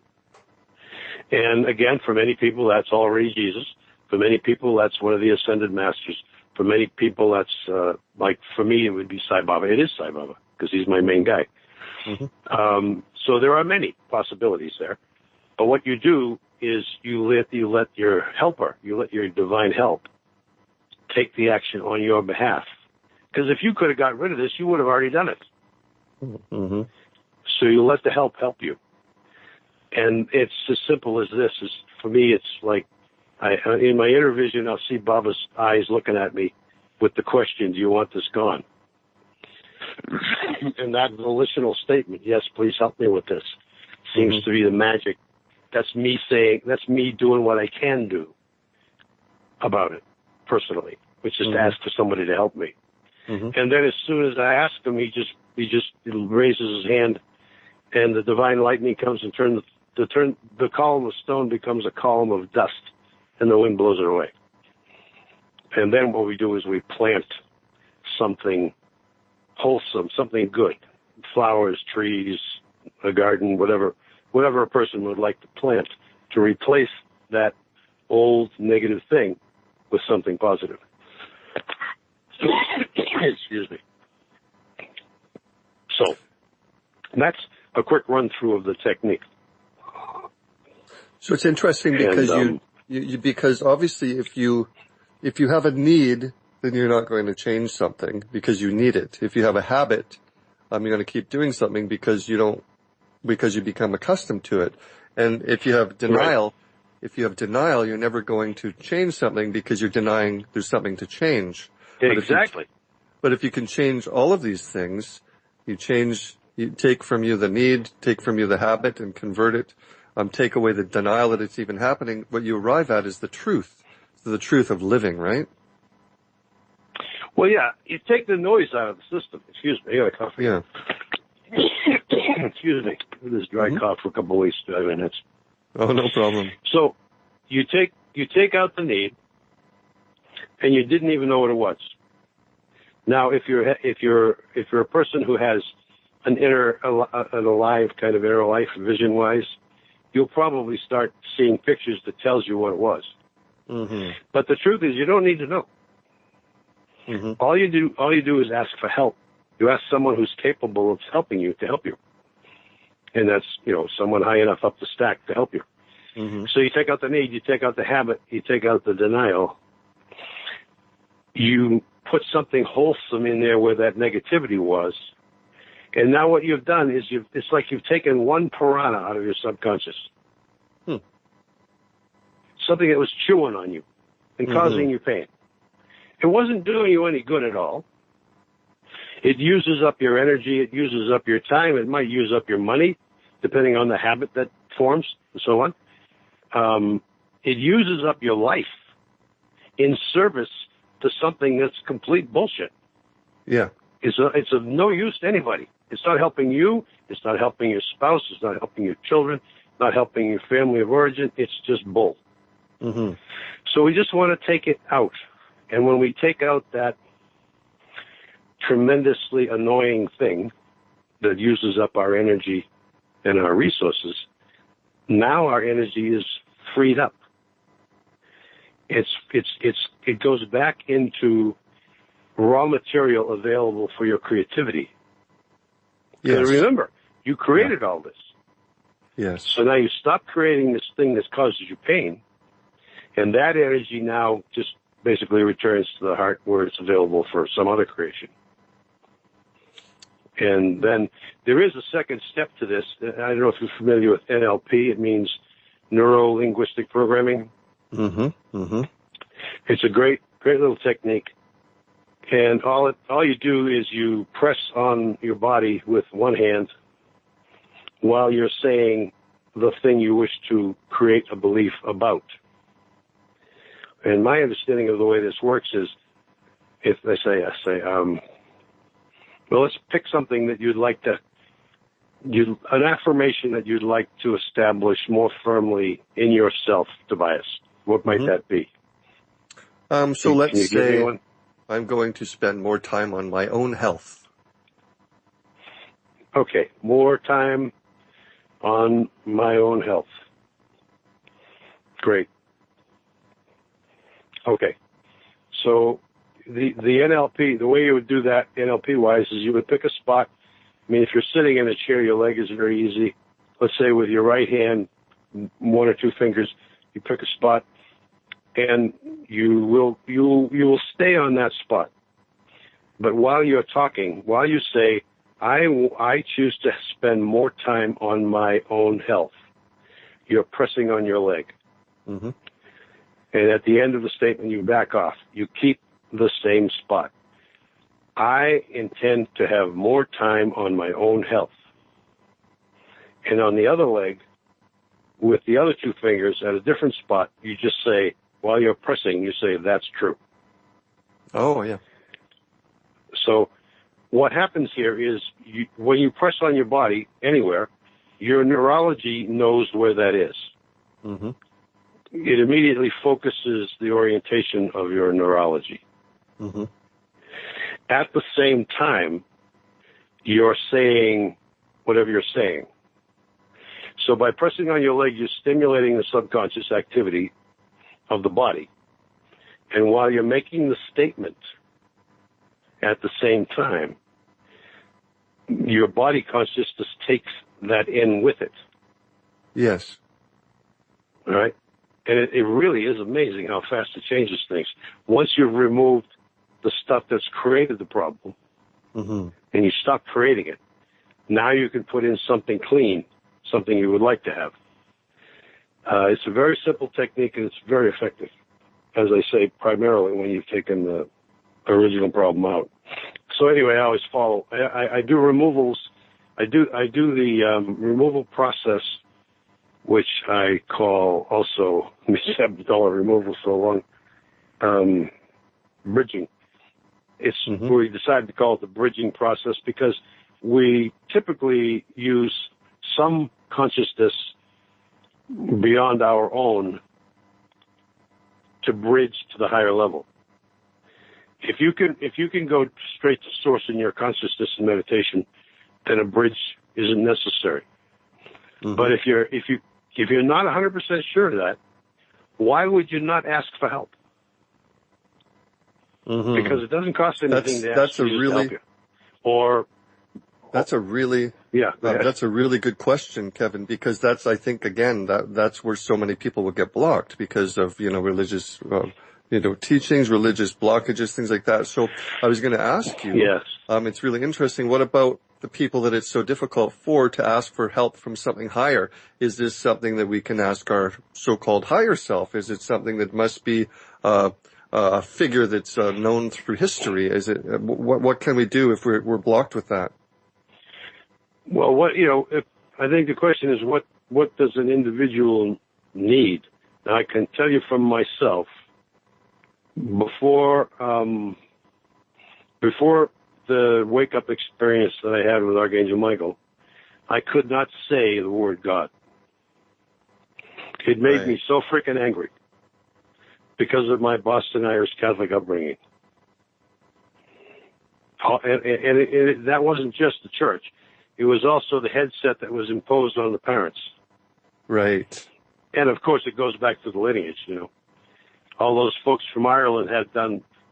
And again, for many people, that's already Jesus. For many people, that's one of the ascended masters. For many people, that's like for me, it would be Sai Baba. It is Sai Baba because he's my main guy. Mm-hmm. So there are many possibilities there. But what you do is you let your helper, you let your divine help take the action on your behalf. Because if you could have got rid of this, you would have already done it. Mm-hmm. So you let the help you. And it's as simple as this. For me, it's like in my inner vision, I'll see Baba's eyes looking at me with the question, do you want this gone? And that volitional statement, yes, please help me with this, seems to be the magic. That's me doing what I can do about it personally, which is to ask for somebody to help me. Mm-hmm. And then as soon as I ask him, he just raises his hand, and the divine lightning comes and the column of stone becomes a column of dust, and the wind blows it away. And then what we do is we plant something wholesome, something good, flowers, trees, a garden, whatever a person would like to plant to replace that old negative thing with something positive. Excuse me. So that's a quick run through of the technique. So it's interesting because because obviously if you have a need, then you're not going to change something because you need it. If you have a habit, you're going to keep doing something because you become accustomed to it. And if you have denial, you're never going to change something because you're denying there's something to change. Exactly. But if you can change all of these things, you take from you the need, take from you the habit and convert it, take away the denial that it's even happening, what you arrive at is the truth. So the truth of living, right? Well, yeah, you take the noise out of the system. Excuse me, I got a cough. Yeah. Excuse me. This dry cough for a couple of weeks, 5 minutes. Oh, no problem. So you take out the need, and you didn't even know what it was. Now, if you're a person who has an alive kind of inner life, vision wise, you'll probably start seeing pictures that tells you what it was. Mm-hmm. But the truth is, you don't need to know. Mm-hmm. All you do is ask for help. You ask someone who's capable of helping you to help you. And that's, someone high enough up the stack to help you. Mm-hmm. So you take out the need, you take out the habit, you take out the denial. You put something wholesome in there where that negativity was. And now what you've done is it's like you've taken one piranha out of your subconscious. Something that was chewing on you and causing you pain. It wasn't doing you any good at all. It uses up your energy. It uses up your time. It might use up your money, depending on the habit that forms and so on. It uses up your life in service to something that's complete bullshit. Yeah. It's of no use to anybody. It's not helping you. It's not helping your spouse. It's not helping your children. It's not helping your family of origin. It's just bull. Mm-hmm. So we just want to take it out. And when we take out that tremendously annoying thing that uses up our energy and our resources, now our energy is freed up. It goes back into raw material available for your creativity. Yes. And remember, you created all this. Yes. So now you stop creating this thing that causes you pain, and that energy now just basically returns to the heart where it's available for some other creation. And then there is a second step to this. I don't know if you're familiar with NLP. It means neuro-linguistic programming. Mm-hmm. Mm-hmm. It's a great little technique. And all you do is you press on your body with one hand while you're saying the thing you wish to create a belief about. And my understanding of the way this works is, if I say, Well, let's pick something that you'd like to, an affirmation that you'd like to establish more firmly in yourself, Tobias. What might that be? So let's Can you give me say one? I'm going to spend more time on my own health. Okay, more time on my own health. Great. Okay. So the NLP, the way you would do that NLP-wise is you would pick a spot. I mean, if you're sitting in a chair, your leg is very easy. Let's say with your right hand, one or two fingers, you pick a spot, and you will stay on that spot. But while you're talking, while you say, I choose to spend more time on my own health, you're pressing on your leg. Mm-hmm. And at the end of the statement, you back off. You keep the same spot. I intend to have more time on my own health. And on the other leg, with the other two fingers at a different spot, you just say, while you're pressing, you say, that's true. Oh, yeah. So what happens here is when you press on your body anywhere, your neurology knows where that is. Mm-hmm. It immediately focuses the orientation of your neurology. Mm-hmm. At the same time, you're saying whatever you're saying. So by pressing on your leg, you're stimulating the subconscious activity of the body. And while you're making the statement at the same time, your body consciousness takes that in with it. Yes. All right? And it really is amazing how fast it changes things. Once you've removed the stuff that's created the problem, Mm-hmm. and you stop creating it, now you can put in something clean, something you would like to have. It's a very simple technique, and it's very effective, as I say, primarily when you've taken the original problem out. So anyway, I always follow. I do removals. I do the removal process, which I call also $7 removal so long, bridging. It's we decided to call it the bridging process because we typically use some consciousness beyond our own to bridge to the higher level. If you can go straight to source in your consciousness and meditation, then a bridge isn't necessary. Mm-hmm. But if you're not 100% sure of that, why would you not ask for help? Mm-hmm. Because it doesn't cost anything to ask you to help you. Or that's a really good question, Kevin, because that's, I think, again, that's where so many people will get blocked because of, religious, teachings, religious blockages, things like that. So I was going to ask you, yes. It's really interesting. What about the people that it's so difficult for to ask for help from something higher? Is this something that we can ask our so-called higher self? Is it something that must be, a figure that's known through history? Is it what can we do if we're blocked with that? Well, I think the question is what does an individual need? Now, I can tell you from myself, before the wake up experience that I had with Archangel Michael, I could not say the word God. It made me so freaking angry because of my Boston Irish Catholic upbringing. And that wasn't just the church. It was also the headset that was imposed on the parents. Right. And, of course, it goes back to the lineage, All those folks from Ireland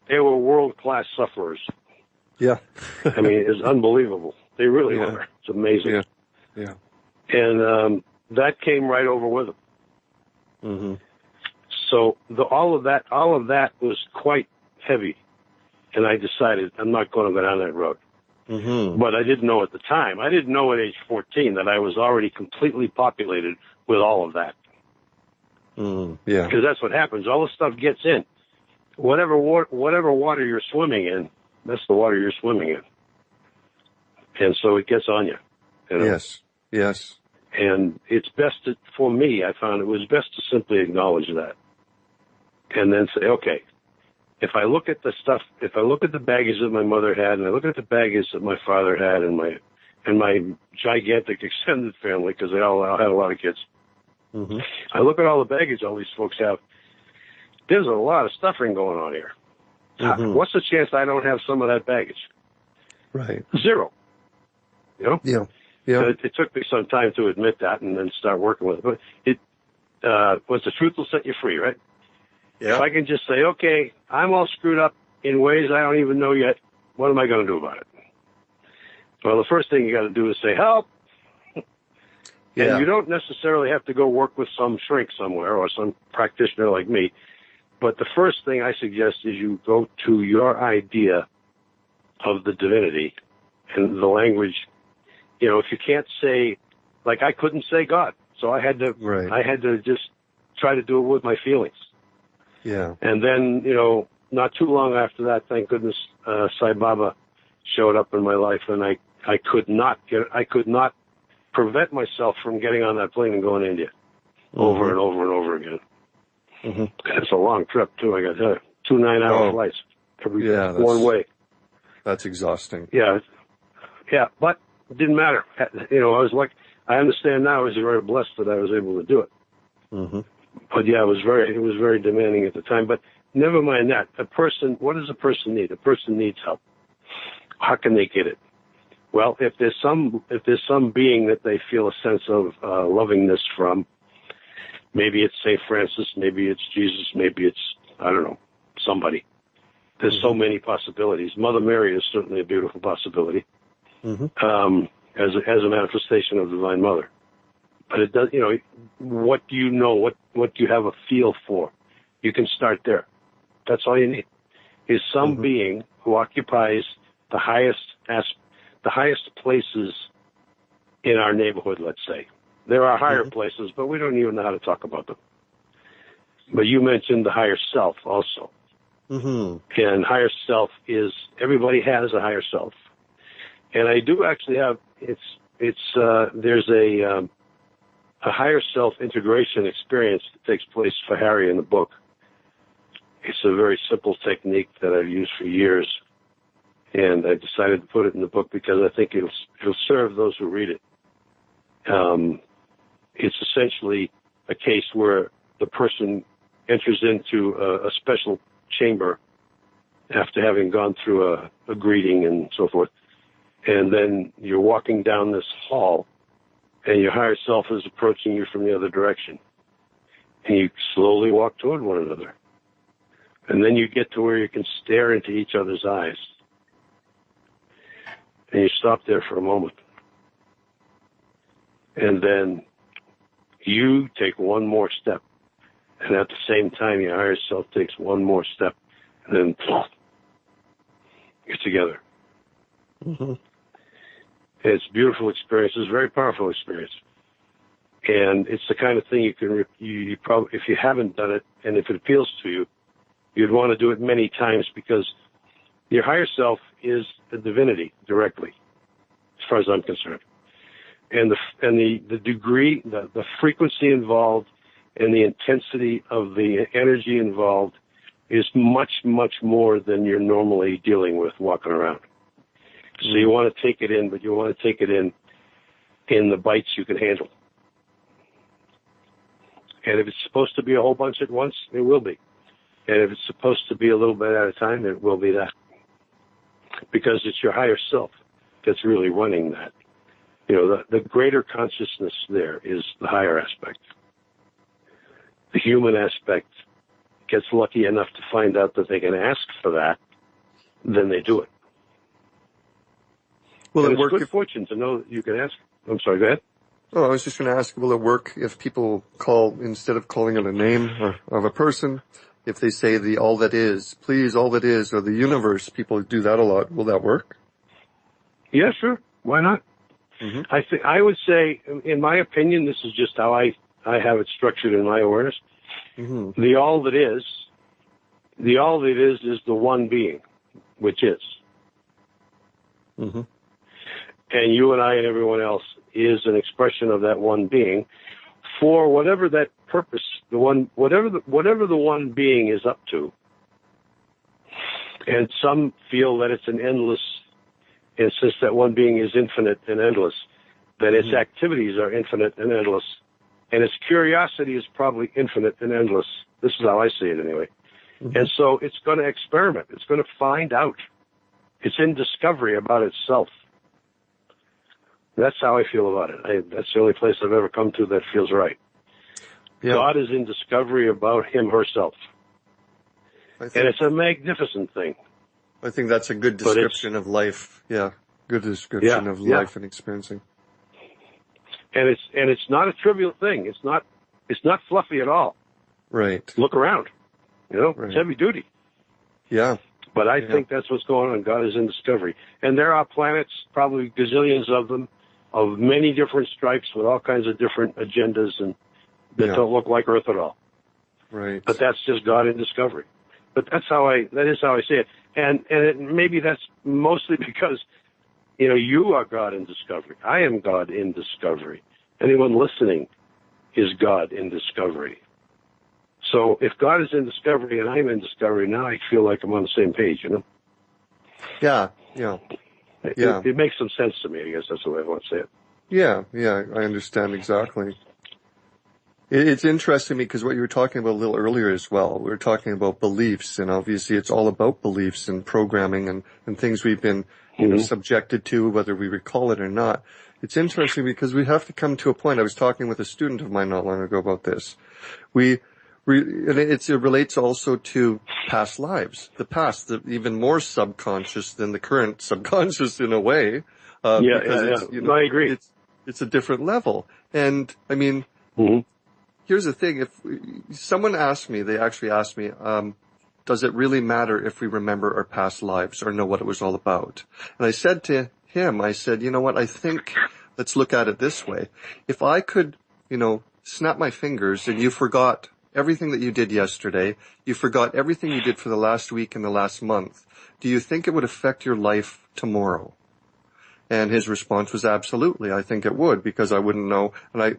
they were world-class sufferers. Yeah. I mean, it's unbelievable. They really were. It's amazing. Yeah. And that came right over with them. Mm-hmm. So all of that was quite heavy. And I decided I'm not going to go down that road. Mm-hmm. But I didn't know at the time. I didn't know at age 14 that I was already completely populated with all of that. Yeah. Because that's what happens. All the stuff gets in. Whatever water you're swimming in, that's the water you're swimming in. And so it gets on you. Yes. And it's best for me, I found it was best to simply acknowledge that. And then say, okay, if I look at the stuff, if I look at the baggage that my mother had, and I look at the baggage that my father had, and my gigantic extended family, because they all had a lot of kids. Mm-hmm. I look at all the baggage all these folks have. There's a lot of stuffing going on here. Mm-hmm. What's the chance I don't have some of that baggage? Right. Zero. You know? Yeah. Yeah. It took me some time to admit that and then start working with it. But the truth will set you free, right? Yeah. If I can just say, okay, I'm all screwed up in ways I don't even know yet, what am I going to do about it? Well, the first thing you got to do is say, help. Yeah. And you don't necessarily have to go work with some shrink somewhere or some practitioner like me. But the first thing I suggest is you go to your idea of the divinity and the language. You know, if you can't say, like I couldn't say God, so I had to just try to do it with my feelings. Yeah. And then, you know, not too long after that, thank goodness, Sai Baba showed up in my life, and I could not prevent myself from getting on that plane and going to India over and over and over again. Mm-hmm. It's a long trip too. I got to tell you, 2 9-hour flights every one way. That's exhausting. Yeah, but it didn't matter. You know, I understand now I was very blessed that I was able to do it. Mm-hmm. But yeah, it was very demanding at the time. But never mind that. What does a person need? A person needs help. How can they get it? Well, if there's some being that they feel a sense of lovingness from, maybe it's St. Francis, maybe it's Jesus, maybe it's, I don't know, somebody. There's so many possibilities. Mother Mary is certainly a beautiful possibility, as a manifestation of Divine Mother. But it does, you know, what do you know? What do you have a feel for? You can start there. That's all you need. Is some being who occupies the highest places in our neighborhood, let's say. There are higher places, but we don't even know how to talk about them. But you mentioned the higher self also. Mm-hmm. And higher self is, everybody has a higher self. And I do actually have, there's a higher self integration experience that takes place for Harry in the book. It's a very simple technique that I've used for years. And I decided to put it in the book because I think it'll serve those who read it. It's essentially a case where the person enters into a special chamber after having gone through a greeting and so forth. And then you're walking down this hall, and your higher self is approaching you from the other direction. And you slowly walk toward one another. And then you get to where you can stare into each other's eyes. And you stop there for a moment. And then you take one more step. And at the same time, your higher self takes one more step. And then you're together. Mm-hmm. It's a beautiful experience. It's a very powerful experience. And it's the kind of thing you probably, if you haven't done it, and if it appeals to you, you'd want to do it many times, because your higher self is the divinity directly, as far as I'm concerned. And the degree, the frequency involved, and the intensity of the energy involved is much, much more than you're normally dealing with walking around. So you want to take it in, but you want to take it in the bites you can handle. And if it's supposed to be a whole bunch at once, it will be. And if it's supposed to be a little bit at a time, it will be that. Because it's your higher self that's really running that. You know, the greater consciousness there is the higher aspect. The human aspect gets lucky enough to find out that they can ask for that, then they do it. Will and it work? It's good fortune to know that you can ask. I'm sorry, go ahead. Oh, I was just going to ask, will it work if people call, instead of calling it a name or of a person, if they say the all that is, please, all that is, or the universe, people do that a lot. Will that work? Yeah, sure. Why not? Mm-hmm. I would say, in my opinion, this is just how I have it structured in my awareness. Mm-hmm. The all that is the one being, which is. Mm-hmm. And you and I and everyone else is an expression of that one being for whatever that purpose, whatever the one being is up to. And some feel that it's an endless, insist that one being is infinite and endless, that its activities are infinite and endless, and its curiosity is probably infinite and endless. This is how I see it anyway. And so it's going to experiment. It's going to find out. It's in discovery about itself. That's how I feel about it. That's the only place I've ever come to that feels right. Yeah. God is in discovery about him herself. And it's a magnificent thing. I think that's a good description of life. Yeah, good description of life and experiencing. And it's not a trivial thing. It's not fluffy at all. Right. Look around. It's heavy duty. Yeah. But I think that's what's going on. God is in discovery. And there are planets, probably gazillions of them, of many different stripes with all kinds of different agendas and that don't look like Earth at all. Right. But that's just God in discovery. But that is how I see it. And maybe that's mostly because, you are God in discovery. I am God in discovery. Anyone listening is God in discovery. So if God is in discovery and I'm in discovery, now I feel like I'm on the same page, Yeah. It makes some sense to me, I guess that's the way I want to say it. Yeah, I understand exactly. It's interesting because what you were talking about a little earlier as well, we were talking about beliefs, and obviously it's all about beliefs and programming and things we've been subjected to, whether we recall it or not. It's interesting because we have to come to a point. I was talking with a student of mine not long ago about this. And it relates also to past lives. The past, even more subconscious than the current subconscious in a way. Because I agree. It's a different level. And, I mean, here's the thing. If someone asked me, they actually asked me, does it really matter if we remember our past lives or know what it was all about? And I said to him, you know what, I think, let's look at it this way. If I could, snap my fingers and you forgot everything that you did yesterday, you forgot everything you did for the last week and the last month, do you think it would affect your life tomorrow? And his response was absolutely. I think it would, because I wouldn't know, and I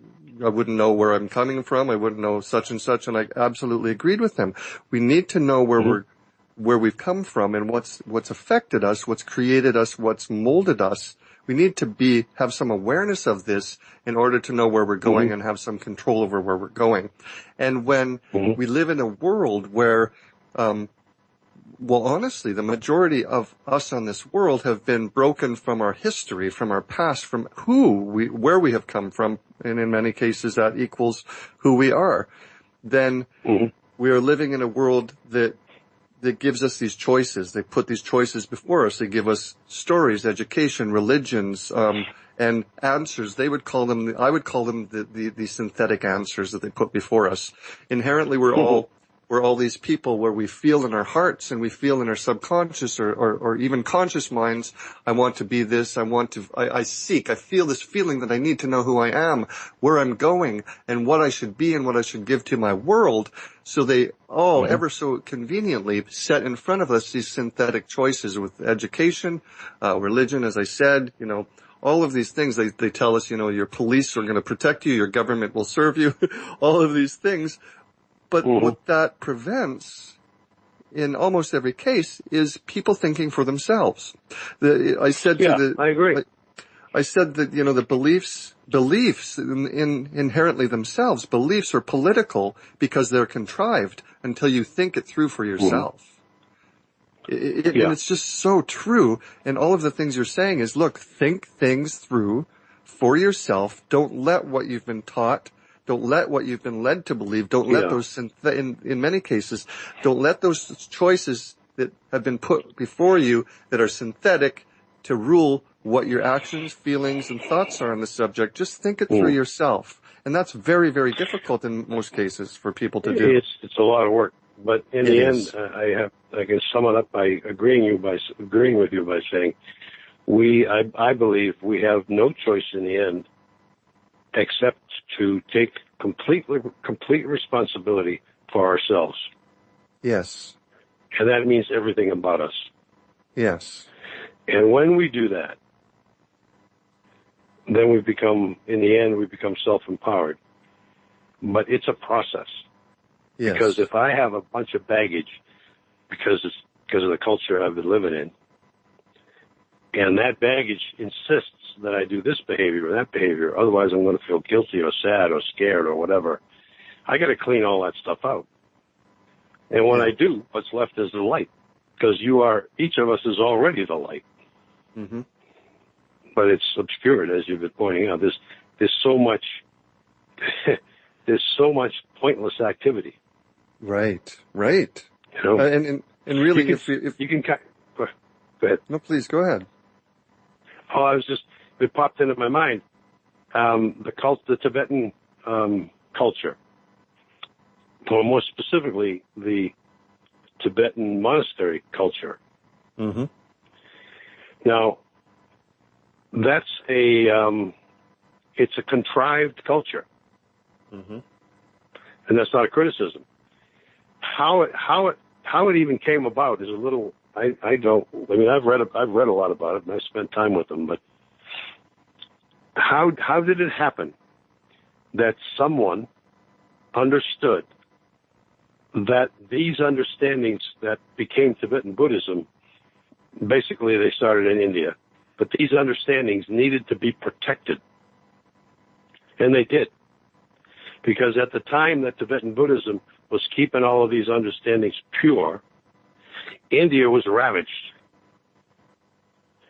wouldn't know where I'm coming from. I wouldn't know such and such, and I absolutely agreed with him. We need to know where we've come from and what's affected us, what's created us, what's molded us. We need to have some awareness of this in order to know where we're going and have some control over where we're going. And when we live in a world where, honestly, the majority of us on this world have been broken from our history, from our past, from where we have come from, and in many cases that equals who we are, then we are living in a world that gives us these choices. They put these choices before us. They give us stories, education, religions, and answers. I would call them the synthetic answers that they put before us. Inherently, we're all these people where we feel in our hearts and we feel in our subconscious or even conscious minds, I want to be this, I feel this feeling that I need to know who I am, where I'm going, and what I should be and what I should give to my world. So they all ever so conveniently set in front of us these synthetic choices with education, religion, as I said, all of these things. They tell us, your police are going to protect you, your government will serve you, all of these things. But what that prevents, in almost every case, is people thinking for themselves. I agree. I said that, the beliefs inherently themselves, beliefs are political because they're contrived until you think it through for yourself. And it's just so true. And all of the things you're saying is, look, think things through for yourself. Don't let what you've been taught, don't let what you've been led to believe, don't let those, in many cases, don't let those choices that have been put before you that are synthetic to rule what your actions, feelings, and thoughts are on the subject. Just think it through yourself. And that's very, very difficult in most cases for people to do. It's a lot of work. But in the end, I can sum it up by agreeing with you by saying, I believe we have no choice in the end except to take complete responsibility for ourselves. Yes. And that means everything about us. Yes. And when we do that, then we become self-empowered. But it's a process. Yes. Because if I have a bunch of baggage, because it's because of the culture I've been living in. And that baggage insists that I do this behavior or that behavior. Otherwise, I'm going to feel guilty or sad or scared or whatever. I got to clean all that stuff out. And when I do, what's left is the light. Because each of us is already the light. Mm-hmm. But it's obscured, as you've been pointing out. There's so much, there's so much pointless activity. Right. You know, And really, you can go ahead. No, please go ahead. Oh, it popped into my mind. The Tibetan culture, or more specifically, the Tibetan monastery culture. Mm-hmm. Now, that's it's a contrived culture, mm-hmm. and that's not a criticism. How it even came about is a little. I've read a lot about it, and I spent time with them. But how did it happen that someone understood that these understandings that became Tibetan Buddhism, basically they started in India, but these understandings needed to be protected, and they did, because at the time that Tibetan Buddhism was keeping all of these understandings pure, India was ravaged.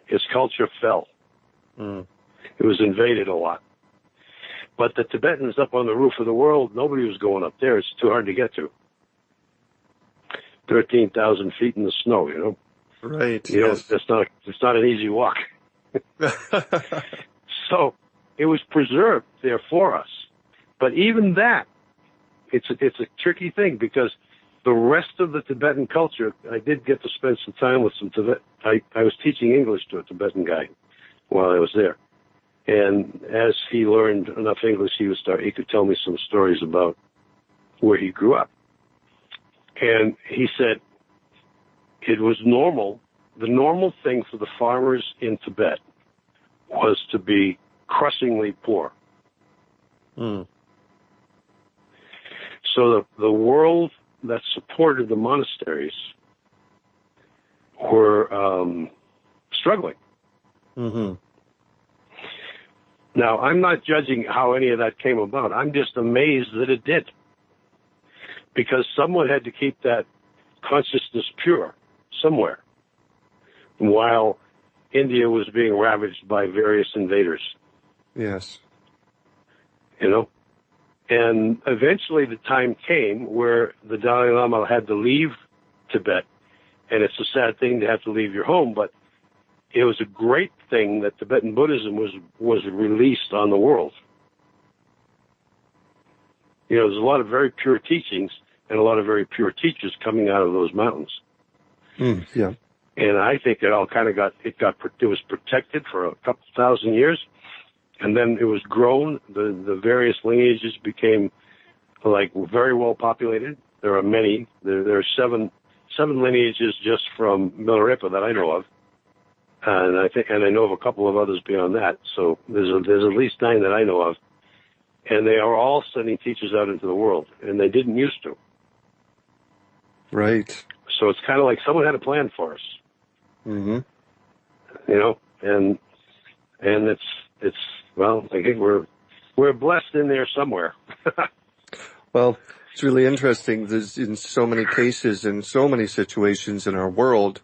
Its culture fell. Mm. It was invaded a lot. But the Tibetans up on the roof of the world, nobody was going up there. It's too hard to get to. 13,000 feet in the snow, you know. Right. You yes. know, it's not an easy walk. So it was preserved there for us. But even that, it's a tricky thing, because the rest of the Tibetan culture, I did get to spend some time with some I was teaching English to a Tibetan guy while I was there. And as he learned enough English, he could tell me some stories about where he grew up. And he said it was normal. The normal thing for the farmers in Tibet was to be crushingly poor. Mm. So the world that supported the monasteries were struggling. Mm-hmm. Now, I'm not judging how any of that came about. I'm just amazed that it did. Because someone had to keep that consciousness pure somewhere while India was being ravaged by various invaders. Yes. You know? And eventually the time came where the Dalai Lama had to leave Tibet. And it's a sad thing to have to leave your home, but it was a great thing that Tibetan Buddhism was released on the world. You know, there's a lot of very pure teachings and a lot of very pure teachers coming out of those mountains. Mm, yeah. And I think it all kind of it was protected for a couple thousand years, and then it was grown. The various lineages became very well populated. There are many. There are seven lineages just from Milarepa that I know of, and I know of a couple of others beyond that. So there's at least 9 that I know of. And they are all sending teachers out into the world, and they didn't used to. Right. So it's kind of like someone had a plan for us. Mm-hmm. You know, and it's well, I think we're blessed in there somewhere. Well, it's really interesting. There's in so many cases, in so many situations in our world,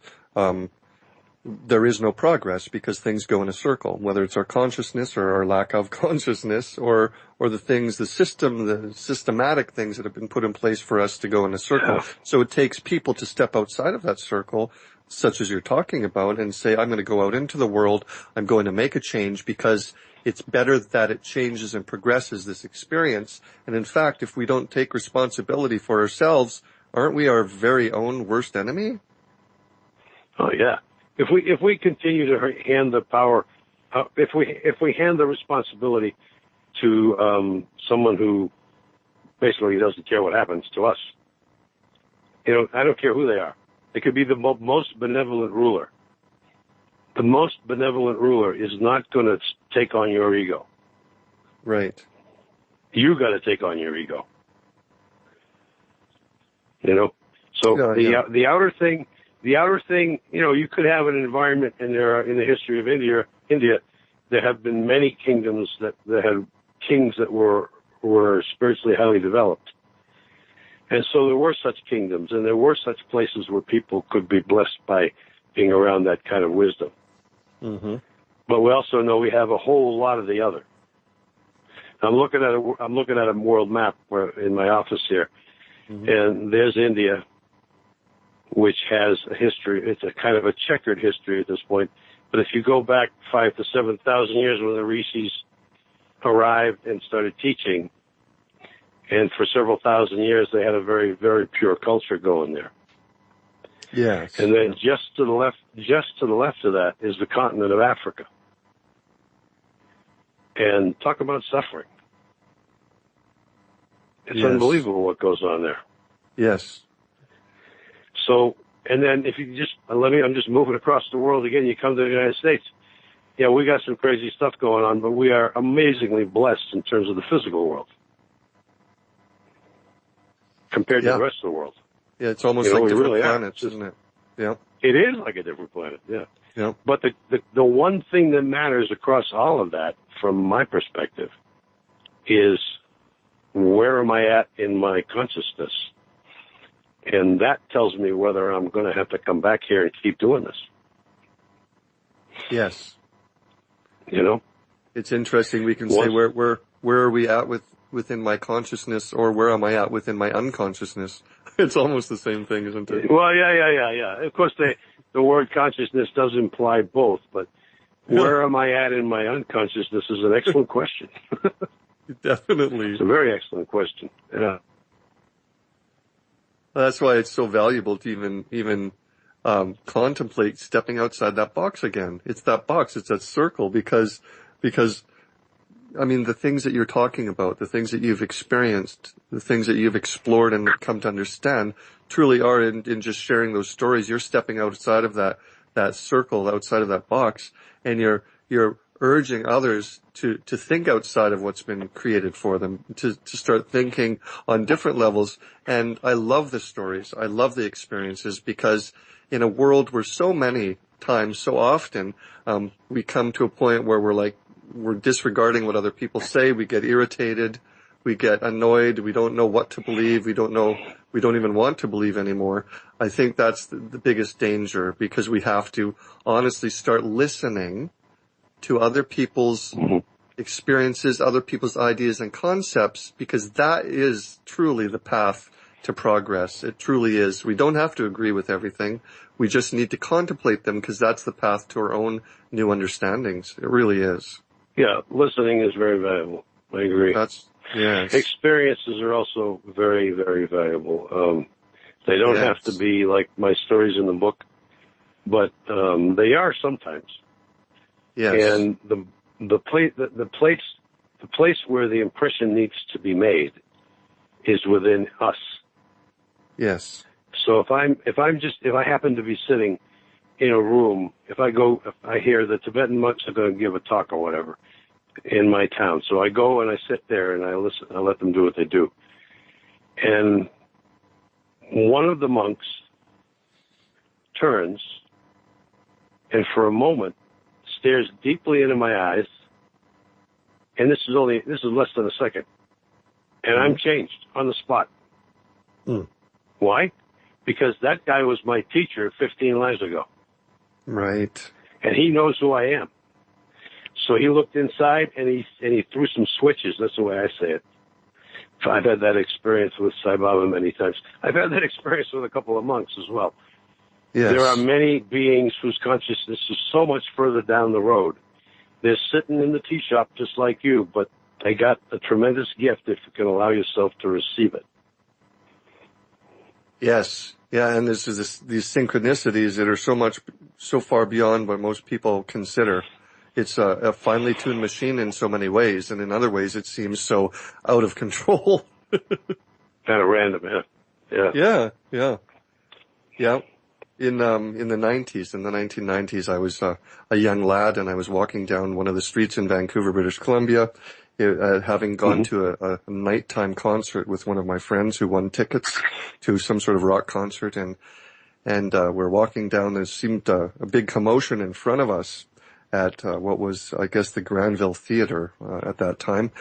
there is no progress because things go in a circle, whether it's our consciousness or our lack of consciousness or the systematic things that have been put in place for us to go in a circle. Yeah. So it takes people to step outside of that circle, such as you're talking about, and say, I'm going to go out into the world. I'm going to make a change because it's better that it changes and progresses this experience. And in fact, if we don't take responsibility for ourselves, aren't we our very own worst enemy? Oh yeah. If we continue to hand the power, if we hand the responsibility to someone who basically doesn't care what happens to us, you know, I don't care who they are. It could be the most benevolent ruler. The most benevolent ruler is not going to take on your ego. Right. You got to take on your ego. You know, so the outer thing. the outer thing, you could have an environment, and there are, in the history of India, there have been many kingdoms that had kings that were spiritually highly developed. And so there were such kingdoms, and there were such places where people could be blessed by being around that kind of wisdom. Mm-hmm. But we also know we have a whole lot of the other. I'm looking at a world map in my office here, mm-hmm. and there's India, which has a history. It's a kind of a checkered history at this point. But if you go back 5,000 to 7,000 years when the rishis arrived and started teaching, and for several thousand years they had a very, very pure culture going there. Yes. And then just to the left of that is the continent of Africa. And talk about suffering. It's unbelievable what goes on there. Yes. So, and then if you I'm just moving across the world again, you come to the United States. Yeah, we got some crazy stuff going on, but we are amazingly blessed in terms of the physical world compared to the rest of the world. Yeah, it's almost like different planets, isn't it? Yeah. It is like a different planet, yeah. Yeah. But the one thing that matters across all of that, from my perspective, is where am I at in my consciousness? And that tells me whether I'm going to have to come back here and keep doing this. Yes. It's interesting. We can say where are we at within my consciousness, or where am I at within my unconsciousness? It's almost the same thing, isn't it? Well, yeah. Of course, the word consciousness does imply both, but where am I at in my unconsciousness is an excellent question. Definitely. It's a very excellent question. Yeah. That's why it's so valuable to even contemplate stepping outside that box again. It's that box, it's that circle, because I mean, the things that you're talking about, the things that you've experienced, the things that you've explored and come to understand truly are in just sharing those stories. You're stepping outside of that circle, outside of that box, and you're urging others to think outside of what's been created for them, to start thinking on different levels. And I love the stories. I love the experiences, because in a world where so many times, so often, we come to a point where we're disregarding what other people say. We get irritated. We get annoyed. We don't know what to believe. We don't even want to believe anymore. I think that's the biggest danger, because we have to honestly start listening to other people's experiences, other people's ideas and concepts, because that is truly the path to progress. It truly is. We don't have to agree with everything. We just need to contemplate them, because that's the path to our own new understandings. It really is. Yeah, listening is very valuable. I agree. Yes. Experiences are also very, very valuable. They don't have to be like my stories in the book, but they are sometimes. Yes. And the place where the impression needs to be made is within us. Yes. So if I happen to be sitting in a room, if I hear the Tibetan monks are going to give a talk or whatever in my town, so I go and I sit there and I listen. I let them do what they do. And one of the monks turns and for a moment stares deeply into my eyes, and this is less than a second, and I'm changed on the spot. Why? Because that guy was my teacher 15 lives ago. Right. And he knows who I am. So he looked inside and he threw some switches. That's the way I say it. I've had that experience with Sai Baba many times. I've had that experience with a couple of monks as well. Yes. There are many beings whose consciousness is so much further down the road. They're sitting in the tea shop just like you, but they got a tremendous gift if you can allow yourself to receive it. Yes. Yeah, and these synchronicities that are so far beyond what most people consider. It's a finely tuned machine in so many ways, and in other ways it seems so out of control. Kind of random, yeah. Yeah. In the 1990s, I was a young lad, and I was walking down one of the streets in Vancouver, British Columbia, having gone to a nighttime concert with one of my friends who won tickets to some sort of rock concert, and and we're walking down. There seemed a big commotion in front of us at what was, I guess, the Granville Theater at that time,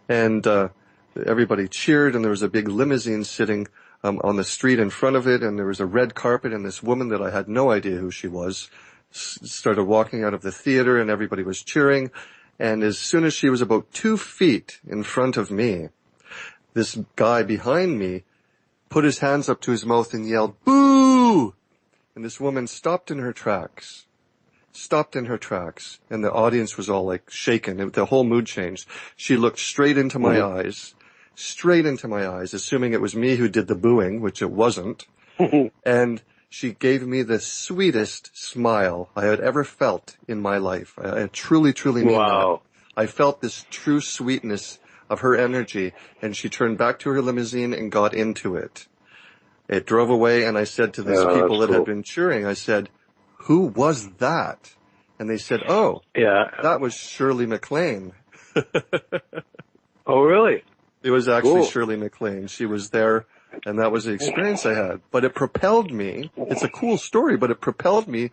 and everybody cheered, and there was a big limousine sitting on the street in front of it, and there was a red carpet, and this woman that I had no idea who she was started walking out of the theater, and everybody was cheering. And as soon as she was about 2 feet in front of me, this guy behind me put his hands up to his mouth and yelled, "Boo!" And this woman stopped in her tracks. And the audience was all like shaken. The whole mood changed. She looked straight into my eyes, assuming it was me who did the booing, which it wasn't. And she gave me the sweetest smile I had ever felt in my life. I truly, truly mean that. I felt this true sweetness of her energy, and she turned back to her limousine and got into it. It drove away, and I said to these people that had been cheering, I said, "Who was that?" And they said, "Oh, yeah, that was Shirley MacLaine." Oh, really? It was actually Shirley MacLaine. She was there, and that was the experience I had. But it propelled me. It's a cool story, but it propelled me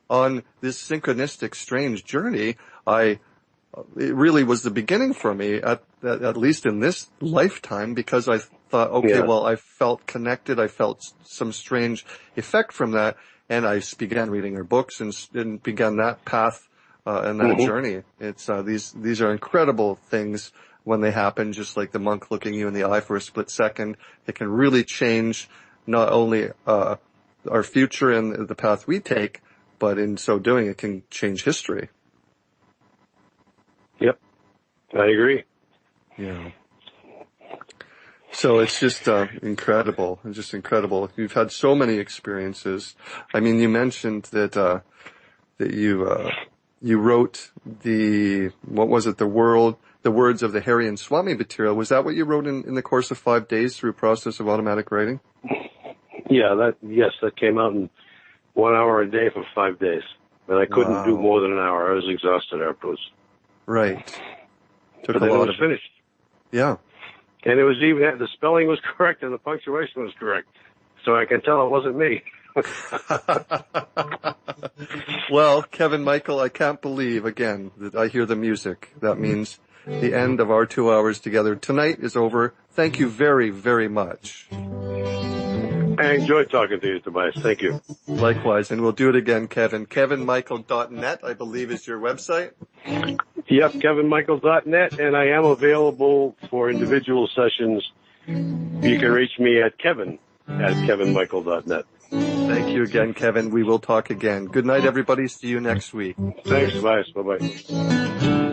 on this synchronistic, strange journey. It really was the beginning for me, at least in this lifetime, because I thought, okay, well, I felt connected. I felt some strange effect from that, and I began reading her books and began that path and that journey. It's these are incredible things when they happen, just like the monk looking you in the eye for a split second. It can really change not only our future and the path we take, but in so doing, it can change history. Yep, I agree. Yeah. So it's just incredible. It's just incredible. You've had so many experiences. I mean, you mentioned that you wrote the words of the Hari and Swami material. Was that what you wrote in the course of 5 days through a process of automatic writing? Yeah, that came out in 1 hour a day for 5 days. And I couldn't do more than an hour. I was exhausted afterwards. Right. But then it was finished. Yeah. And it was even, the spelling was correct and the punctuation was correct. So I can tell it wasn't me. Well, Kevin Michael, I can't believe, again, that I hear the music. That means the end of our 2 hours together. Tonight is over. Thank you very, very much. I enjoyed talking to you, Tobias. Thank you. Likewise, and we'll do it again, Kevin. KevinMichael.net, I believe, is your website. Yep, KevinMichael.net, and I am available for individual sessions. You can reach me at Kevin@KevinMichael.net. Thank you again, Kevin. We will talk again. Good night, everybody. See you next week. Thanks, Tobias. Bye-bye.